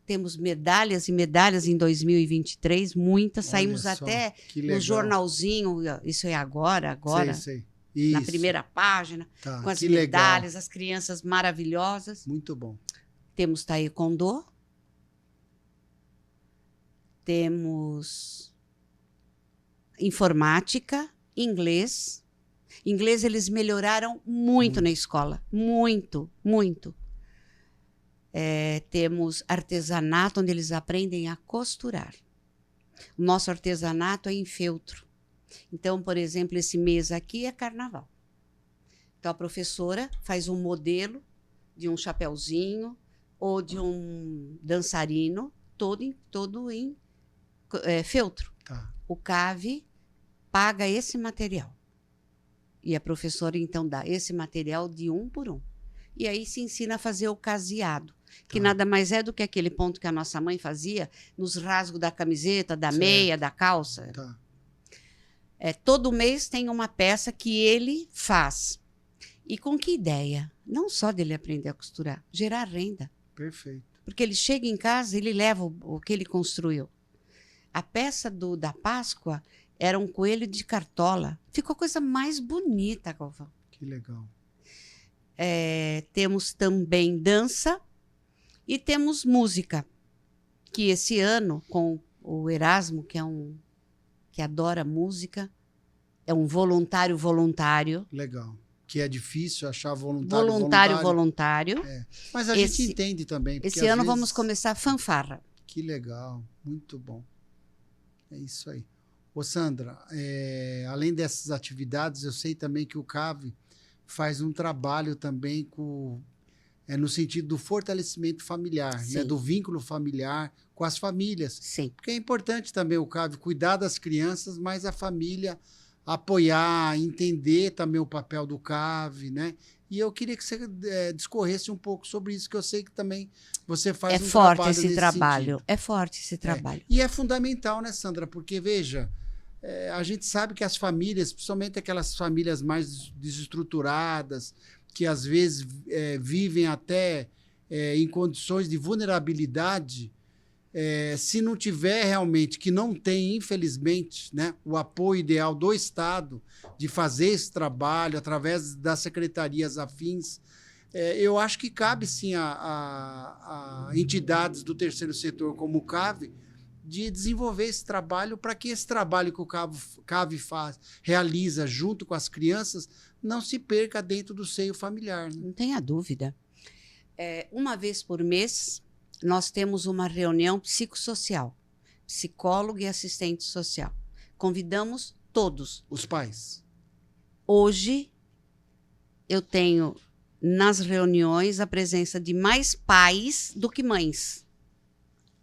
temos medalhas e medalhas em 2023, muitas. Saímos até no jornalzinho, isso é agora, sei. Na primeira página, com as medalhas, as crianças maravilhosas. Muito bom. Temos taekwondo, temos informática, inglês. Inglês eles melhoraram muito na escola, muito, muito. Temos artesanato, onde eles aprendem a costurar. O nosso artesanato é em feltro. Então, por exemplo, esse mês aqui é carnaval. Então, a professora faz um modelo de um chapeuzinho ou de um dançarino, todo em feltro. Tá. O CAV paga esse material. E a professora, então, dá esse material de 1 por 1. E aí se ensina a fazer o caseado, que nada mais é do que aquele ponto que a nossa mãe fazia nos rasgos da camiseta, da meia, da calça. Tá. Todo mês tem uma peça que ele faz. E com que ideia? Não só dele aprender a costurar, gerar renda. Perfeito. Porque ele chega em casa e ele leva o que ele construiu. A peça da Páscoa era um coelho de cartola. Ficou a coisa mais bonita, Galvão. Que legal. Temos também dança e temos música. Que esse ano, com o Erasmo, que adora música, é um voluntário. Legal. Que é difícil achar voluntário. Voluntário. Mas a gente entende também. Esse ano vamos começar fanfarra. Que legal. Muito bom. É isso aí. Ô Sandra, além dessas atividades, eu sei também que o CAV faz um trabalho também no sentido do fortalecimento familiar, né? Do vínculo familiar com as famílias. Sim. Porque é importante também o CAV cuidar das crianças, mas a família apoiar, entender também o papel do CAV, né? E eu queria que você discorresse um pouco sobre isso, que eu sei que também você faz um trabalho nesse sentido. É forte esse trabalho. E é fundamental, né, Sandra? Porque, veja, a gente sabe que as famílias, principalmente aquelas famílias mais desestruturadas, que às vezes vivem até em condições de vulnerabilidade, Se não tiver realmente, que não tem, infelizmente, né, o apoio ideal do Estado de fazer esse trabalho através das secretarias afins, eu acho que cabe sim a entidades do terceiro setor, como o CAV, de desenvolver esse trabalho para que esse trabalho que o CAV realiza junto com as crianças não se perca dentro do seio familiar. Né? Não tenha dúvida. Uma vez por mês, nós temos uma reunião psicossocial, psicólogo e assistente social. Convidamos todos. Os pais. Hoje, eu tenho nas reuniões a presença de mais pais do que mães.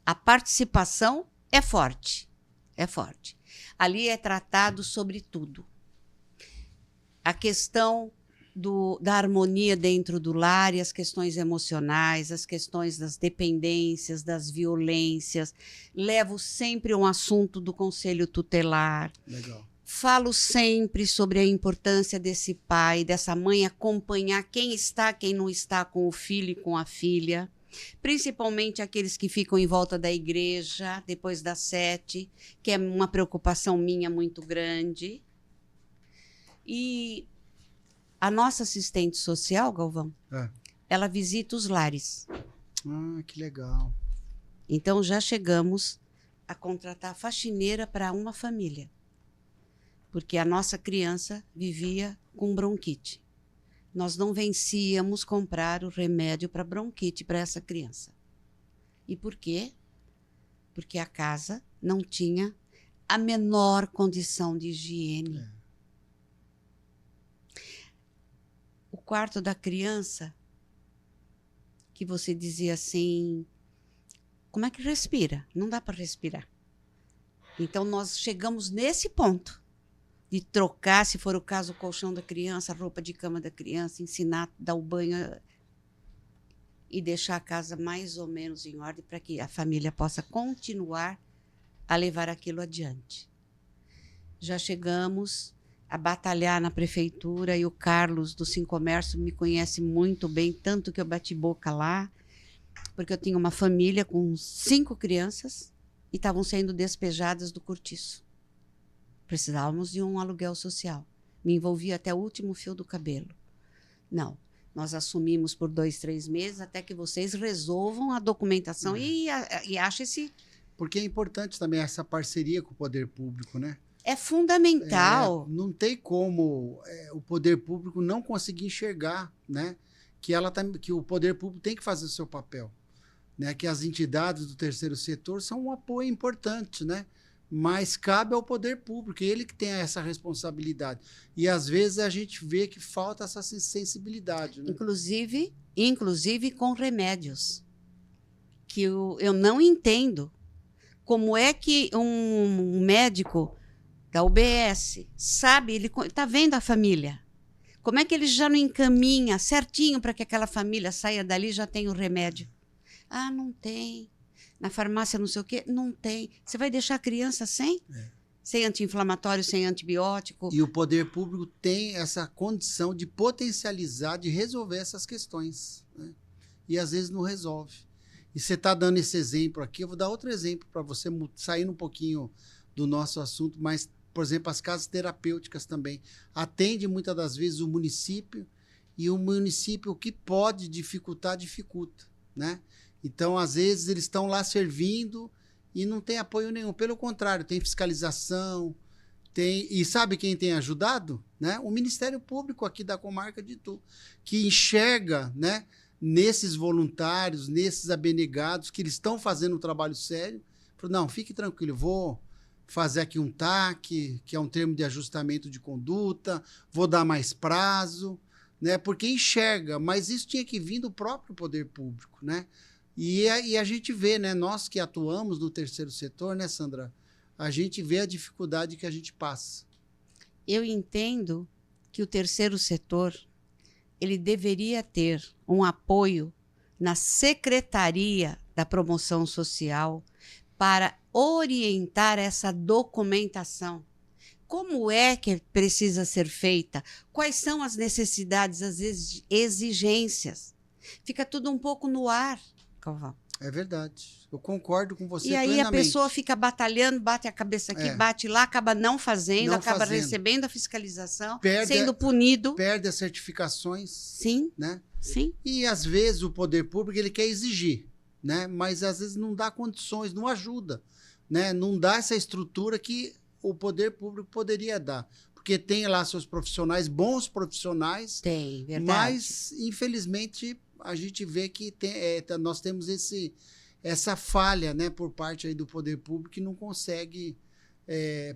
A participação é forte, é forte. Ali é tratado sobre tudo. A questão da harmonia dentro do lar e as questões emocionais, as questões das dependências, das violências. Levo sempre um assunto do conselho tutelar. Legal. Falo sempre sobre a importância desse pai, dessa mãe acompanhar quem está, quem não está com o filho e com a filha. Principalmente aqueles que ficam em volta da igreja depois das 7, que é uma preocupação minha muito grande. E a nossa assistente social, Galvão, ela visita os lares. Ah, que legal. Então já chegamos a contratar faxineira para uma família, porque a nossa criança vivia com bronquite. Nós não vencíamos comprar o remédio para bronquite para essa criança. E por quê? Porque a casa não tinha a menor condição de higiene. O quarto da criança, que você dizia assim, como é que respira? Não dá para respirar. Então, nós chegamos nesse ponto de trocar, se for o caso, o colchão da criança, a roupa de cama da criança, ensinar a dar o banho e deixar a casa mais ou menos em ordem para que a família possa continuar a levar aquilo adiante. Já chegamos a batalhar na prefeitura e o Carlos do Sim Comércio me conhece muito bem, tanto que eu bati boca lá, porque eu tinha uma família com 5 crianças e estavam sendo despejadas do cortiço. Precisávamos de um aluguel social. Me envolvi até o último fio do cabelo. Não, nós assumimos por 2, 3 meses até que vocês resolvam a documentação e achem esse... Porque é importante também essa parceria com o poder público, né? É fundamental. Não tem como o poder público não conseguir enxergar, né? Que o poder público tem que fazer o seu papel. Né? Que as entidades do terceiro setor são um apoio importante, né? Mas cabe ao poder público, ele que tem essa responsabilidade. E, às vezes, a gente vê que falta essa sensibilidade. Né? Inclusive com remédios, que eu não entendo. Como é que um médico da UBS sabe, ele está vendo a família. Como é que ele já não encaminha certinho para que aquela família saia dali e já tenha o remédio? Ah, não tem. Na farmácia não sei o quê, não tem. Você vai deixar a criança sem? Sem anti-inflamatório, sem antibiótico? E o poder público tem essa condição de potencializar, de resolver essas questões. Né? E às vezes não resolve. E você está dando esse exemplo aqui, eu vou dar outro exemplo para você, saindo um pouquinho do nosso assunto, mas, por exemplo, as casas terapêuticas também. Atende muitas das vezes o município, e o município, o que pode dificultar, dificulta. Né? Então, às vezes, eles estão lá servindo e não tem apoio nenhum. Pelo contrário, tem fiscalização, e sabe quem tem ajudado? Né? O Ministério Público aqui da comarca de Itu, que enxerga, né, nesses voluntários, nesses abnegados, que eles estão fazendo um trabalho sério. Falou, não, fique tranquilo, vou fazer aqui um TAC, que é um termo de ajustamento de conduta, vou dar mais prazo, né? Porque enxerga, mas isso tinha que vir do próprio poder público, né? E a gente vê, né? Nós que atuamos no terceiro setor, né, Sandra? A gente vê a dificuldade que a gente passa. Eu entendo que o terceiro setor ele deveria ter um apoio na Secretaria da Promoção Social para orientar essa documentação. Como é que precisa ser feita? Quais são as necessidades, as exigências? Fica tudo um pouco no ar, Galvão. É verdade. Eu concordo com você E aí plenamente. a pessoa fica batalhando, bate a cabeça aqui, bate lá, acaba não fazendo, Não acaba fazendo. recebendo a fiscalização, Perde sendo punido. Perde as certificações. Sim, Né? sim. E, às vezes, o poder público ele quer exigir, né? Mas, às vezes, não dá condições, não ajuda. Né? Não dá essa estrutura que o poder público poderia dar. Porque tem lá seus profissionais, bons profissionais. Tem, verdade. Mas, infelizmente, a gente vê que nós temos essa falha, né, por parte aí do poder público que não consegue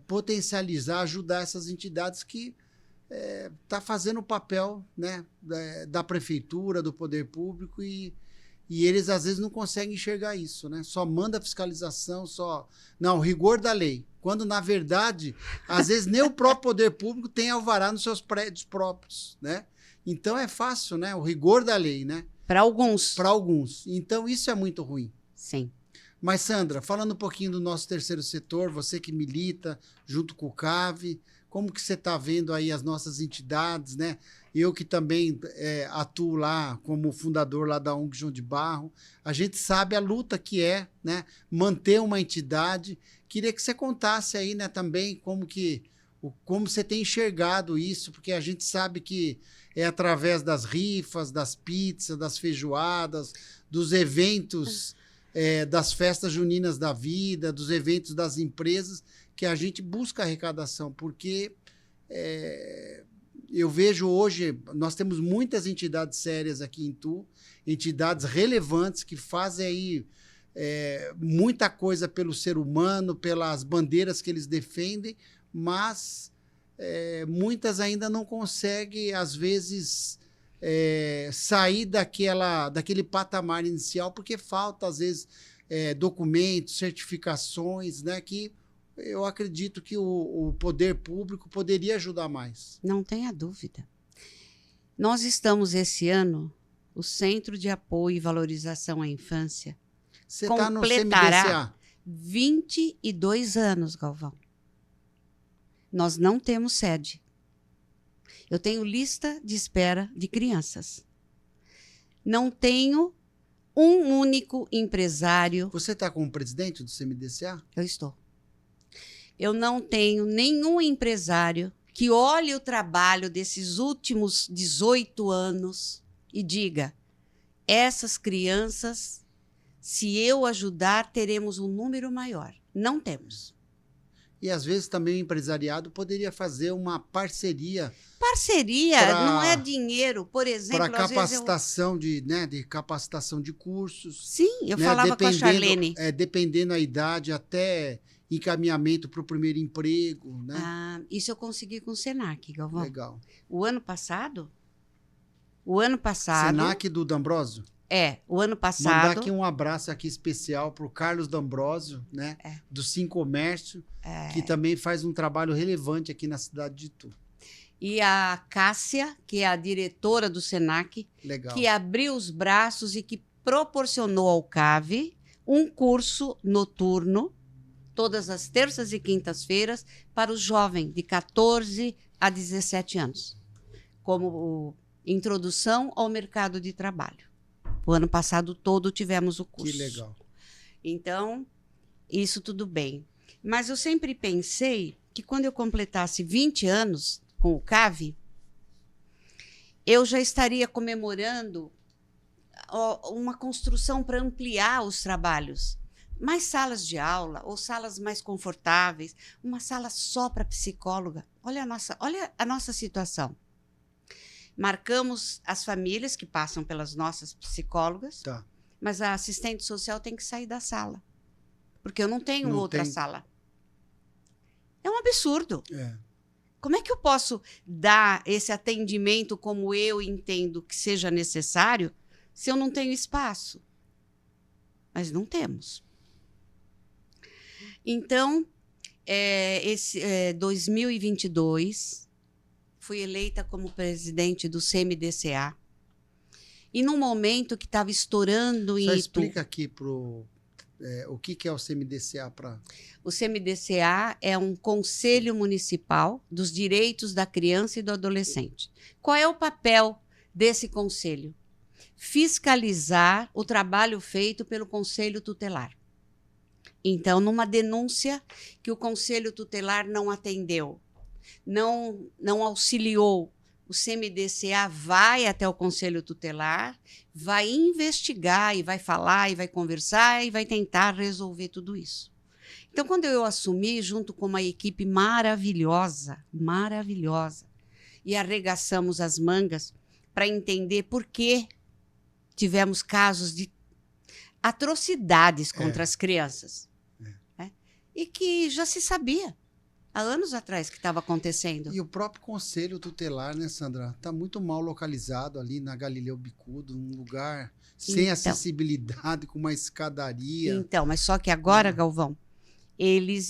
potencializar, ajudar essas entidades que tá fazendo o papel, né, da prefeitura, do poder público e eles às vezes não conseguem enxergar isso, né? Só manda fiscalização, não, rigor da lei. Quando na verdade, às vezes nem o próprio poder público tem alvará nos seus prédios próprios, né? Então é fácil, né? O rigor da lei, né? Para alguns. Para alguns. Então isso é muito ruim. Sim. Mas Sandra, falando um pouquinho do nosso terceiro setor, você que milita junto com o CAV, como que você está vendo aí as nossas entidades, né? Eu que também atuo lá como fundador lá da ONG João de Barro, a gente sabe a luta que é, né, manter uma entidade. Queria que você contasse aí, né, também como você tem enxergado isso, porque a gente sabe que é através das rifas, das pizzas, das feijoadas, dos eventos, das festas juninas da vida, dos eventos das empresas, que a gente busca arrecadação, porque eu vejo hoje, nós temos muitas entidades sérias aqui em Tu, entidades relevantes que fazem aí muita coisa pelo ser humano, pelas bandeiras que eles defendem, mas muitas ainda não conseguem, às vezes, sair daquele patamar inicial, porque falta, às vezes, documentos, certificações, né, que eu acredito que o poder público poderia ajudar mais. Não tenha dúvida. Nós estamos, esse ano, o Centro de Apoio e Valorização à Infância Você está no completará CMDCA? 22 anos, Galvão. Nós não temos sede. Eu tenho lista de espera de crianças. Não tenho um único empresário. Você está como presidente do CMDCA? Eu estou. Eu não tenho nenhum empresário que olhe o trabalho desses últimos 18 anos e diga: essas crianças, se eu ajudar, teremos um número maior. Não temos. E, às vezes, também o empresariado poderia fazer uma parceria. Parceria não é dinheiro. Por exemplo, para capacitação de capacitação de cursos. Sim, eu falava com a Charlene. Dependendo da idade, até encaminhamento para o primeiro emprego. Né? Isso eu consegui com o Senac, Galvão. Legal. O ano passado. Senac do D'Ambrosio? O ano passado. Mandar aqui um abraço aqui especial para o Carlos D'Ambrosio, né? Do Sim Comércio, que também faz um trabalho relevante aqui na cidade de Tu. E a Cássia, que é a diretora do Senac, Legal. Que abriu os braços e que proporcionou ao CAV um curso noturno, todas as terças e quintas-feiras, para os jovens de 14 a 17 anos, como introdução ao mercado de trabalho. O ano passado todo tivemos o curso. Que legal. Então, isso tudo bem. Mas eu sempre pensei que quando eu completasse 20 anos com o CAV, eu já estaria comemorando uma construção para ampliar os trabalhos. Mais salas de aula, ou salas mais confortáveis, uma sala só para psicóloga. Olha a nossa situação. Marcamos as famílias que passam pelas nossas psicólogas, mas a assistente social tem que sair da sala, porque eu não tenho outra sala. É um absurdo. Como é que eu posso dar esse atendimento como eu entendo que seja necessário se eu não tenho espaço? Mas não temos. Então, 2022... fui eleita como presidente do CMDCA. E num momento que estava estourando em Itu. Só explica aqui o que é o CMDCA para. O CMDCA é um Conselho Municipal dos Direitos da Criança e do Adolescente. Qual é o papel desse conselho? fiscalizar o trabalho feito pelo Conselho Tutelar. Então, numa denúncia que o Conselho Tutelar não atendeu, não auxiliou, o CMDCA vai até o Conselho Tutelar, vai investigar e vai falar e vai conversar e vai tentar resolver tudo isso. Então, quando eu assumi, junto com uma equipe maravilhosa, e arregaçamos as mangas para entender por que tivemos casos de atrocidades contra as crianças. Né? E que já se sabia há anos atrás que estava acontecendo. E o próprio Conselho Tutelar, né, Sandra? Está muito mal localizado ali na Galileu Bicudo, um lugar sem acessibilidade, com uma escadaria. Então, mas só que agora, Galvão,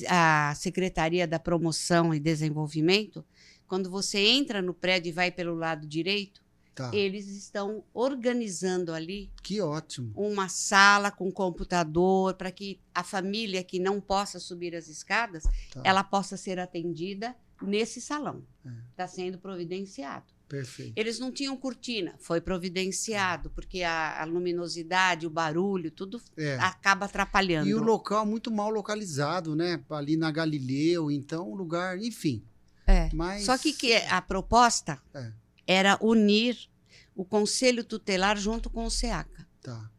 a Secretaria da Promoção e Desenvolvimento, quando você entra no prédio e vai pelo lado direito, eles estão organizando ali. Que ótimo. Uma sala com computador para que a família que não possa subir as escadas, ela possa ser atendida nesse salão. Está sendo providenciado. Perfeito. Eles não tinham cortina, foi providenciado, porque a luminosidade, o barulho, tudo acaba atrapalhando. E o local muito mal localizado, né? Ali na Galileu, então, um lugar, enfim. Mas... Só que a proposta era unir o Conselho Tutelar junto com o SEACA. Tá.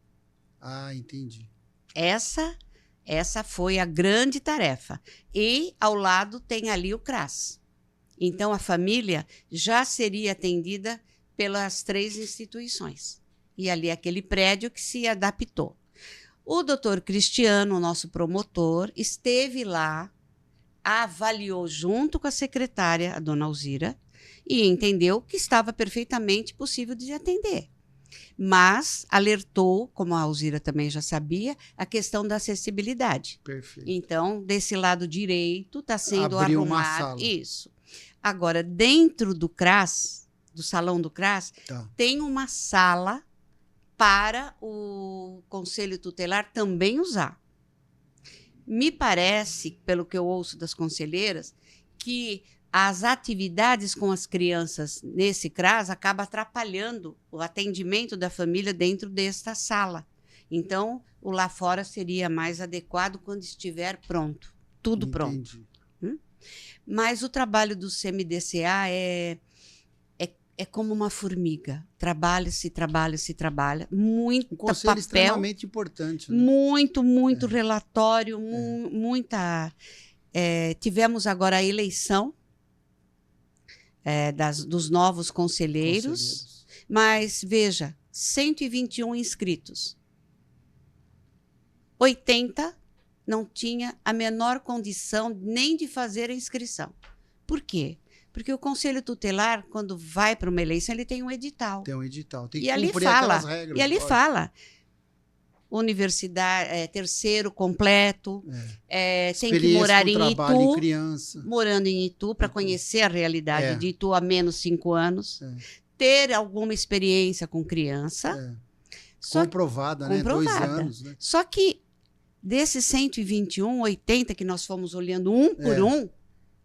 Ah, entendi. Essa foi a grande tarefa. E, ao lado, tem ali o CRAS. Então, a família já seria atendida pelas 3 instituições. E ali, aquele prédio que se adaptou. O doutor Cristiano, nosso promotor, esteve lá, avaliou junto com a secretária, a dona Alzira, e entendeu que estava perfeitamente possível de atender. Mas alertou, como a Alzira também já sabia, a questão da acessibilidade. Perfeito. Então, desse lado direito, está sendo Abriu arrumado. uma sala. Isso. Agora, dentro do CRAS, do salão do CRAS, tem uma sala para o Conselho Tutelar também usar. Me parece, pelo que eu ouço das conselheiras, que as atividades com as crianças nesse CRAS acabam atrapalhando o atendimento da família dentro desta sala. Então, o lá fora seria mais adequado quando estiver pronto, tudo pronto. Mas o trabalho do CMDCA é como uma formiga. Trabalha-se. Muito papel. Um conselho extremamente importante. Né? Muito relatório, muita... tivemos agora a eleição dos novos conselheiros, mas, veja, 121 inscritos. 80 não tinha a menor condição nem de fazer a inscrição. Por quê? Porque o Conselho Tutelar, quando vai para uma eleição, ele tem um edital. Tem um edital, tem que e cumprir aquelas regras. E ali fala, universidade, terceiro completo, tem que morar em Itu, morando em Itu, para conhecer a realidade de Itu há menos 5 anos, ter alguma experiência com criança. Comprovada, né? 2 anos. Né? Só que desses 121, 80 que nós fomos olhando um por um,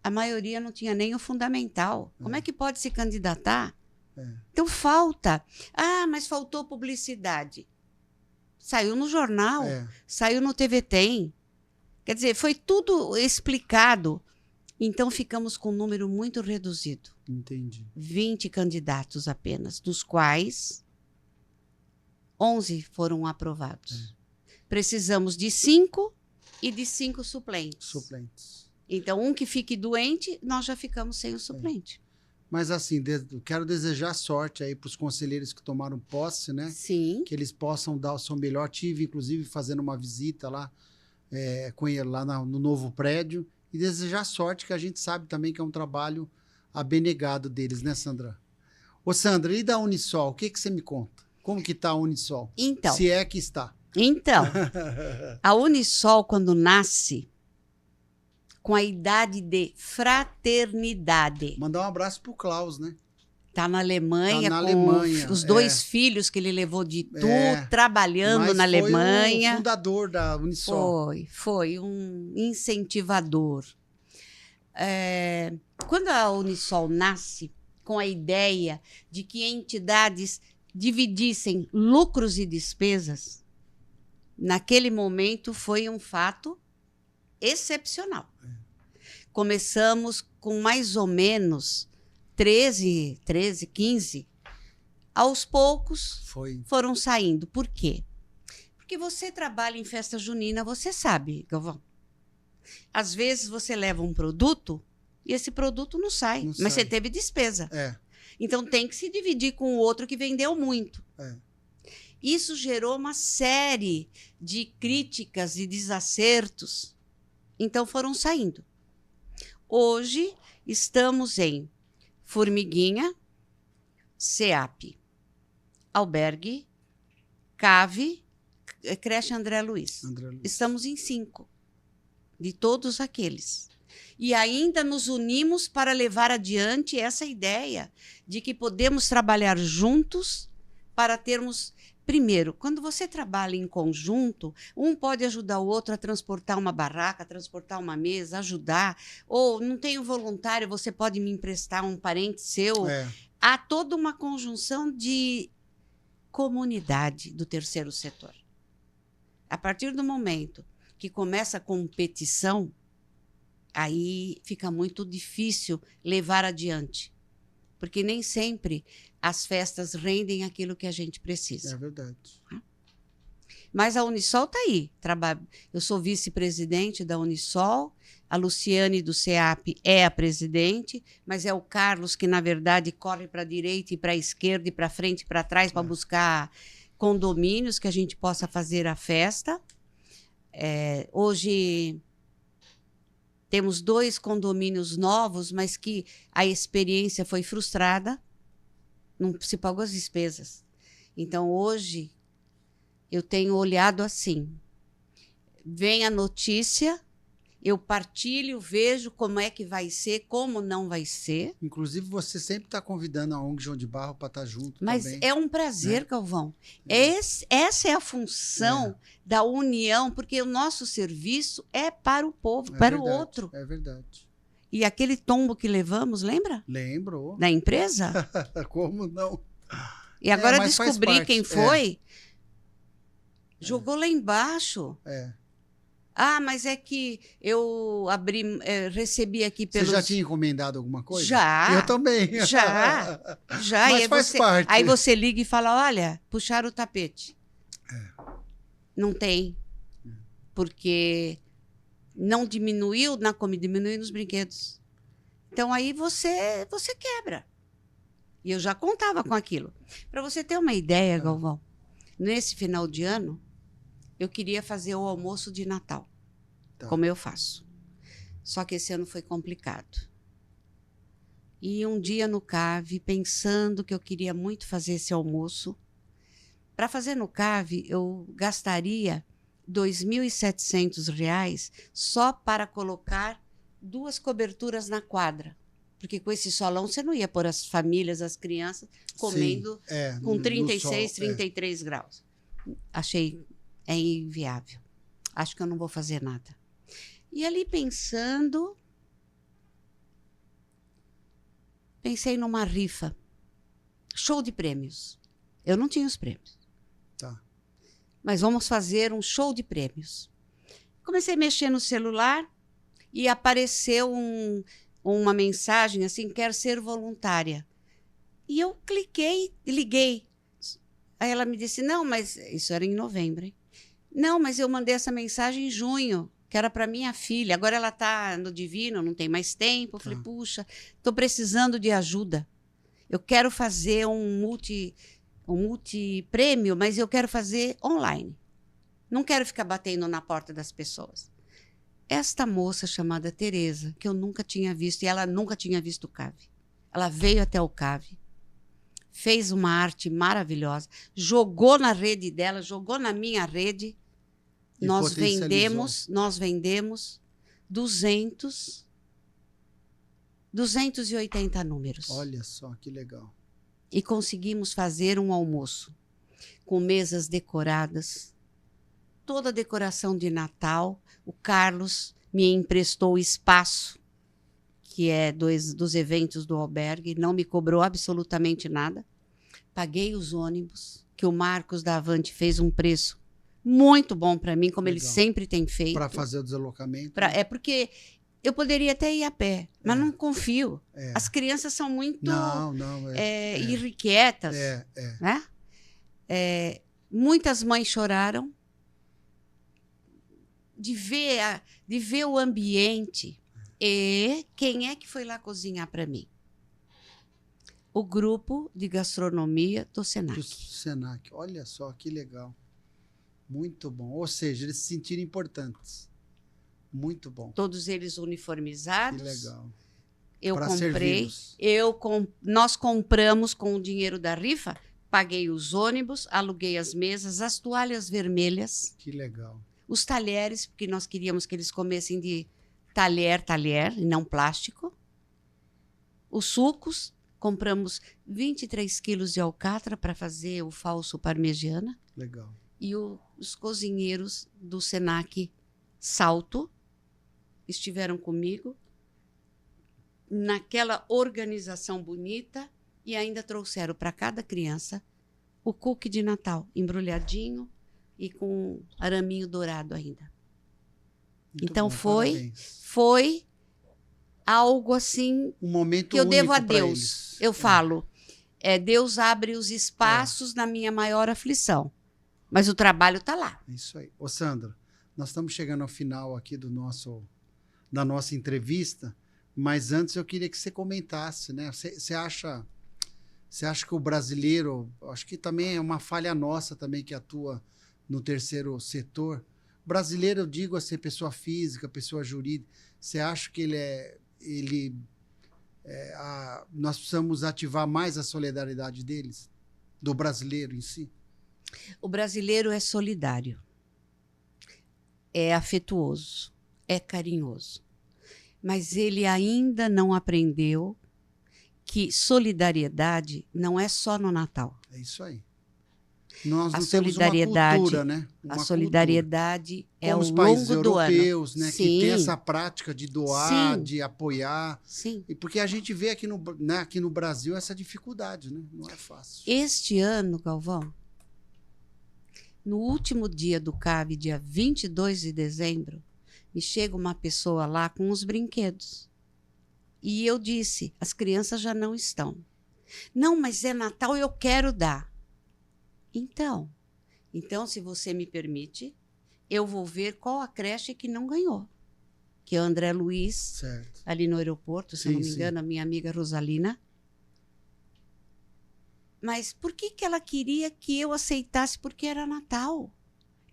a maioria não tinha nem o fundamental. Como é que pode se candidatar? Então falta. Ah, mas faltou publicidade. Saiu no jornal, saiu no TV Tem. Quer dizer, foi tudo explicado. Então ficamos com um número muito reduzido. Entendi. 20 candidatos apenas, dos quais 11 foram aprovados. Precisamos de 5 e de 5 suplentes. Então, um que fique doente, nós já ficamos sem o suplente. Mas, assim, quero desejar sorte aí para os conselheiros que tomaram posse, né? Sim. Que eles possam dar o seu melhor. Tive, inclusive, fazendo uma visita lá, com ele, lá no novo prédio. E desejar sorte, que a gente sabe também que é um trabalho abnegado deles, né, Sandra? Ô, Sandra, e da Unisol? O que você me conta? Como que está a Unisol? Então. Se é que está. Então, a Unisol, quando nasce, com a idade de fraternidade. Mandar um abraço pro Klaus, né? Tá na Alemanha, tá na com Alemanha, os 2 filhos que ele levou de Itu, trabalhando na Alemanha. Foi o fundador da Unisol. Foi um incentivador. Quando a Unisol nasce, com a ideia de que entidades dividissem lucros e despesas, naquele momento foi um fato excepcional. Começamos com mais ou menos 13, 15. Aos poucos foram saindo. Por quê? Porque você trabalha em festa junina, você sabe, Galvão. Às vezes você leva um produto e esse produto não sai, mas você teve despesa. Então tem que se dividir com o outro que vendeu muito. Isso gerou uma série de críticas e desacertos. Então foram saindo. Hoje estamos em Formiguinha, SEAP, Albergue, Cave, Creche André Luiz. Estamos em 5 de todos aqueles. E ainda nos unimos para levar adiante essa ideia de que podemos trabalhar juntos para termos... Primeiro, quando você trabalha em conjunto, um pode ajudar o outro a transportar uma barraca, a transportar uma mesa, ajudar. Ou não tenho voluntário, você pode me emprestar um parente seu. Há toda uma conjunção de comunidade do terceiro setor. A partir do momento que começa a competição, aí fica muito difícil levar adiante. Porque nem sempre as festas rendem aquilo que a gente precisa. É verdade. Mas a Unisol está aí. Eu sou vice-presidente da Unisol, a Luciane do SEAP é a presidente, mas é o Carlos que, na verdade, corre para a direita e para a esquerda e para frente e para trás para buscar condomínios que a gente possa fazer a festa. Hoje temos 2 condomínios novos, mas que a experiência foi frustrada, não se pagou as despesas. Então, hoje, eu tenho olhado assim, vem a notícia, eu partilho, vejo como é que vai ser, como não vai ser. Inclusive, você sempre está convidando a ONG João de Barro para estar junto. Mas também, é um prazer, né? Galvão. Essa é a função da união, porque o nosso serviço é para o povo, para o outro. É verdade. E aquele tombo que levamos, lembra? Lembro. Da empresa? Como não? E agora descobri quem foi. Jogou lá embaixo. Ah, mas é que eu recebi aqui pelos... Você já tinha encomendado alguma coisa? Já. Eu também. Já. Mas e faz parte. Aí você liga e fala, olha, puxaram o tapete. Não tem. Porque não diminuiu na comida, diminuiu nos brinquedos. Então aí você quebra. E eu já contava com aquilo. Para você ter uma ideia, Galvão, nesse final de ano, eu queria fazer o almoço de Natal, como eu faço. Só que esse ano foi complicado. E um dia no CAV, pensando que eu queria muito fazer esse almoço, para fazer no CAV, eu gastaria R$ 2.700 só para colocar 2 coberturas na quadra. Porque com esse solão você não ia pôr as famílias, as crianças, comendo com 36, 33 graus. Achei inviável. Acho que eu não vou fazer nada. E ali pensei numa rifa. Show de prêmios. Eu não tinha os prêmios. Mas vamos fazer um show de prêmios. Comecei a mexer no celular e apareceu uma mensagem assim, quer ser voluntária. E eu cliquei e liguei. Aí ela me disse, não, mas isso era em novembro, hein? Não, mas eu mandei essa mensagem em junho, que era para minha filha. Agora ela está no Divino, não tem mais tempo. Eu falei, puxa, estou precisando de ajuda. Eu quero fazer um multiprêmio, mas eu quero fazer online. Não quero ficar batendo na porta das pessoas. Esta moça chamada Tereza, que eu nunca tinha visto, e ela nunca tinha visto o CAV. Ela veio até o CAV, fez uma arte maravilhosa, jogou na rede dela, jogou na minha rede. Nós vendemos 280 números. Olha só, que legal. E conseguimos fazer um almoço com mesas decoradas, toda a decoração de Natal. O Carlos me emprestou o espaço, que é dos eventos do albergue, não me cobrou absolutamente nada, paguei os ônibus, que o Marcos da Avante fez um preço muito bom para mim, como ele Legal. sempre tem feito. Para fazer o deslocamento. É porque eu poderia até ir a pé, mas não confio. É. As crianças são muito Não, irrequietas. É. Né? Muitas mães choraram de ver o ambiente. E quem é que foi lá cozinhar para mim? O grupo de gastronomia do Senac. Do Senac. Olha só que legal. Muito bom. Ou seja, eles se sentiram importantes. Muito bom. Todos eles uniformizados. Que legal. Eu Pra comprei. servi-los. Nós compramos com o dinheiro da rifa, paguei os ônibus, aluguei as mesas, as toalhas vermelhas, Que legal. os talheres, porque nós queríamos que eles comessem de talher, e não plástico. Os sucos, compramos 23 quilos de alcatra para fazer o falso parmegiana. Legal. E os cozinheiros do Senac Salto estiveram comigo naquela organização bonita e ainda trouxeram para cada criança o cookie de Natal, embrulhadinho e com araminho dourado ainda. Muito Então bom, foi parabéns. algo assim Um momento que eu devo a único pra Deus. eles. Eu falo, Deus abre os espaços na minha maior aflição, mas o trabalho está lá. Isso aí. Ô, Sandra, nós estamos chegando ao final aqui da nossa entrevista, mas antes eu queria que você comentasse, né? Você acha que o brasileiro, acho que também é uma falha nossa também que atua no terceiro setor. Brasileiro, eu digo assim, pessoa física, pessoa jurídica, você acha que nós precisamos ativar mais a solidariedade deles, do brasileiro em si? O brasileiro é solidário, é afetuoso, é carinhoso, mas ele ainda não aprendeu que solidariedade não é só no Natal. É isso aí. Nós A não solidariedade, temos uma cultura, né? A solidariedade é ao como os países longo do ano. europeus, né? Sim. Que tem essa prática de doar, Sim. de apoiar. Sim. E porque a gente vê aqui no Brasil essa dificuldade, né? Não é fácil. Este ano, Galvão, no último dia do CAV, dia 22 de dezembro, me chega uma pessoa lá com os brinquedos. E eu disse, as crianças já não estão. Não, mas é Natal, eu quero dar. Então, se você me permite, eu vou ver qual a creche que não ganhou. Que é o André Luiz, Certo. ali no aeroporto, se eu não me Sim, engano, a minha amiga Rosalina. Mas por que ela queria que eu aceitasse? Porque era Natal.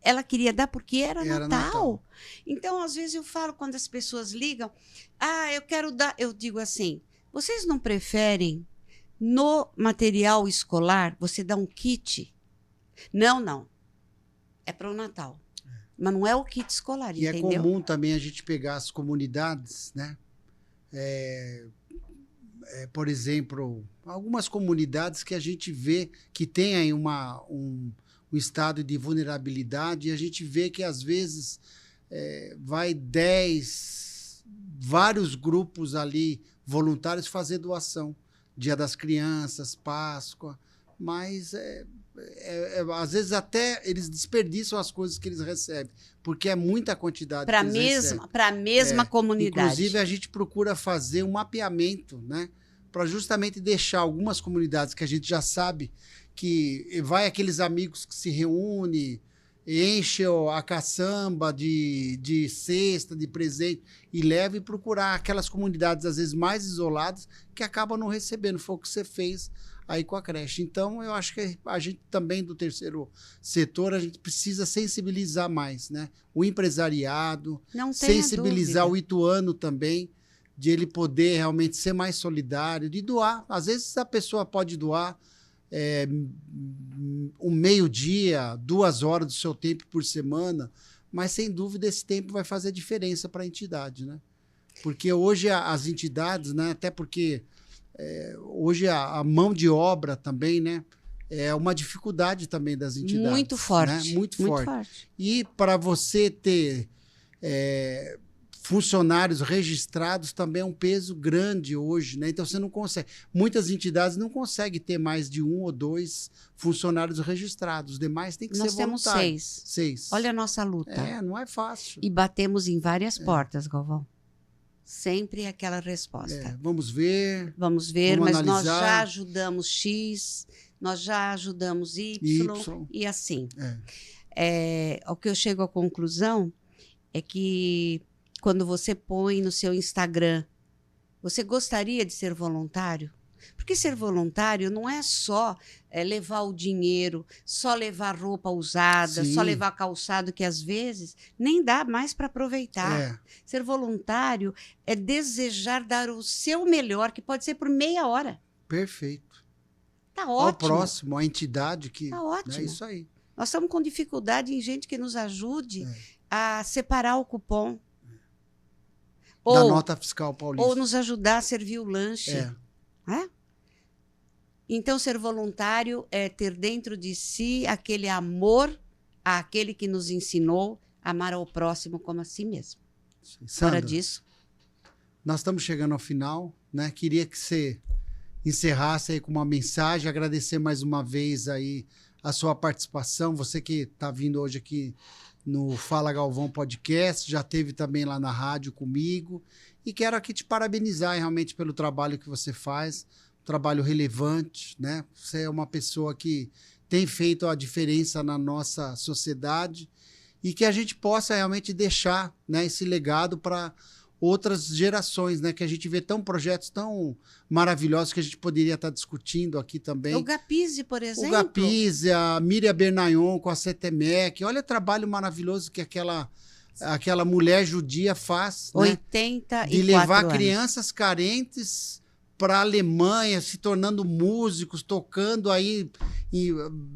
Ela queria dar porque era Natal. Então, às vezes eu falo, quando as pessoas ligam, eu quero dar. Eu digo assim, vocês não preferem, no material escolar, você dar um kit? Não. É para o Natal. Mas não é o kit escolar, E entendeu? é comum também a gente pegar as comunidades, né? Por exemplo, algumas comunidades que a gente vê que tem aí um estado de vulnerabilidade e a gente vê que, às vezes, vai vários grupos ali voluntários fazer doação. Dia das Crianças, Páscoa, mas às vezes até eles desperdiçam as coisas que eles recebem, porque é muita quantidade para que eles recebem. Para a mesma comunidade. Inclusive, a gente procura fazer um mapeamento, né, para justamente deixar algumas comunidades que a gente já sabe que vai aqueles amigos que se reúnem, enche a caçamba de cesta, de presente, e leva e procurar aquelas comunidades, às vezes, mais isoladas, que acabam não recebendo. Foi o que você fez aí com a creche. Então, eu acho que a gente também, do terceiro setor, a gente precisa sensibilizar mais, né? O empresariado, sensibilizar o ituano também, de ele poder realmente ser mais solidário, de doar. Às vezes, a pessoa pode doar um meio-dia, 2 horas do seu tempo por semana, mas sem dúvida esse tempo vai fazer diferença para a entidade, né? Porque hoje as entidades, né, até porque hoje a mão de obra também, né, é uma dificuldade também das entidades. Muito forte. Né? Muito forte. E para você funcionários registrados também é um peso grande hoje, né? Então você não consegue. Muitas entidades não conseguem ter mais de 1 ou 2 funcionários registrados. Os demais tem que ser voluntário. Nós temos 6. Olha a nossa luta. Não é fácil. E batemos em várias portas, Galvão. Sempre aquela resposta. Vamos ver. Vamos ver, vamos mas analisar. nós já ajudamos X, nós já ajudamos Y. E assim. O que eu chego à conclusão é que quando você põe no seu Instagram, você gostaria de ser voluntário? Porque ser voluntário não é só levar o dinheiro, só levar roupa usada, Sim. só levar calçado que às vezes nem dá mais para aproveitar. Ser voluntário é desejar dar o seu melhor, que pode ser por meia hora. Perfeito. Tá ótimo. Ao próximo, a entidade que... Tá ótimo. É isso aí. Nós estamos com dificuldade em gente que nos ajude a separar o cupom. Da nota fiscal paulista. Ou nos ajudar a servir o lanche. Então, ser voluntário é ter dentro de si aquele amor àquele que nos ensinou a amar ao próximo como a si mesmo. Sandra, Fora disso... Nós estamos chegando ao final, né? Queria que você encerrasse aí com uma mensagem, agradecer mais uma vez aí a sua participação, você que está vindo hoje aqui no Fala Galvão Podcast, já esteve também lá na rádio comigo, e quero aqui te parabenizar realmente pelo trabalho que você faz, um trabalho relevante, né? Você é uma pessoa que tem feito a diferença na nossa sociedade e que a gente possa realmente deixar, né, esse legado para outras gerações, né? Que a gente vê projetos tão maravilhosos que a gente poderia estar discutindo aqui também. O Gapise, por exemplo. O Gapise, a Miriam Bernayon com a CETEMEC. Olha o trabalho maravilhoso que aquela mulher judia faz. 84 né? De levar anos. crianças carentes para a Alemanha, se tornando músicos, tocando aí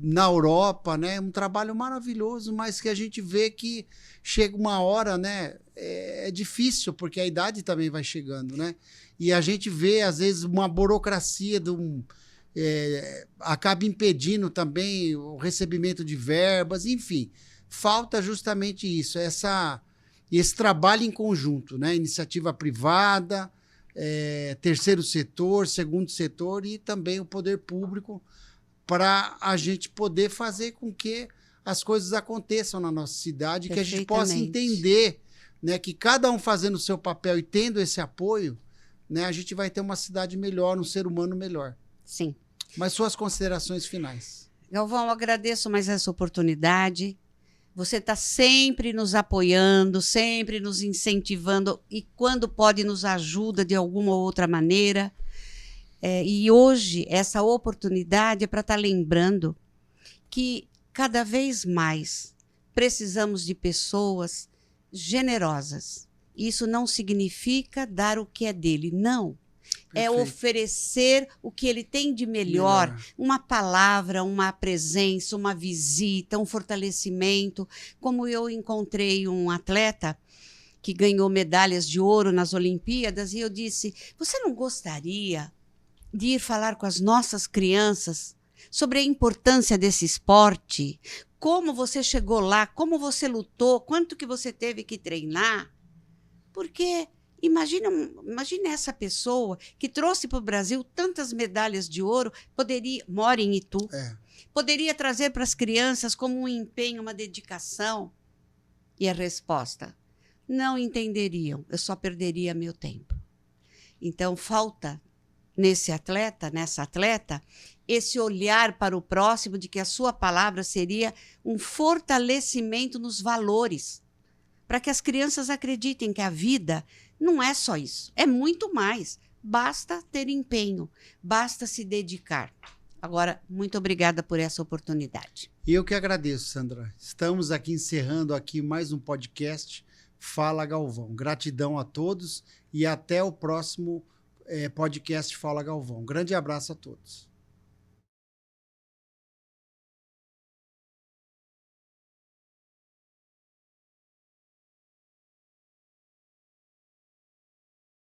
na Europa, né? Um trabalho maravilhoso, mas que a gente vê que chega uma hora, né? É difícil, porque a idade também vai chegando, né? E a gente vê, às vezes, uma burocracia acaba impedindo também o recebimento de verbas, enfim. Falta justamente isso, esse trabalho em conjunto, né? Iniciativa privada, terceiro setor, segundo setor e também o poder público para a gente poder fazer com que as coisas aconteçam na nossa cidade, que a gente possa entender, né, que cada um fazendo o seu papel e tendo esse apoio, né, a gente vai ter uma cidade melhor, um ser humano melhor. Sim. Mas suas considerações finais. Galvão, eu agradeço mais essa oportunidade. Você está sempre nos apoiando, sempre nos incentivando e, quando pode, nos ajuda de alguma ou outra maneira. E hoje, essa oportunidade é para estar lembrando que, cada vez mais, precisamos de pessoas generosas. Isso não significa dar o que é dele, não. É oferecer o que ele tem de melhor, uma palavra, uma presença, uma visita, um fortalecimento. Como eu encontrei um atleta que ganhou medalhas de ouro nas Olimpíadas e eu disse, você não gostaria de ir falar com as nossas crianças sobre a importância desse esporte? Como você chegou lá, como você lutou, quanto que você teve que treinar? Porque... Imagina essa pessoa que trouxe para o Brasil tantas medalhas de ouro, mora em Itu, poderia trazer para as crianças como um empenho, uma dedicação. E a resposta? Não entenderiam, eu só perderia meu tempo. Então, falta nessa atleta, esse olhar para o próximo de que a sua palavra seria um fortalecimento nos valores, para que as crianças acreditem que a vida não é só isso, é muito mais. Basta ter empenho, basta se dedicar. Agora, muito obrigada por essa oportunidade. E eu que agradeço, Sandra. Estamos aqui encerrando aqui mais um podcast Fala Galvão. Gratidão a todos e até o próximo podcast Fala Galvão. Um grande abraço a todos.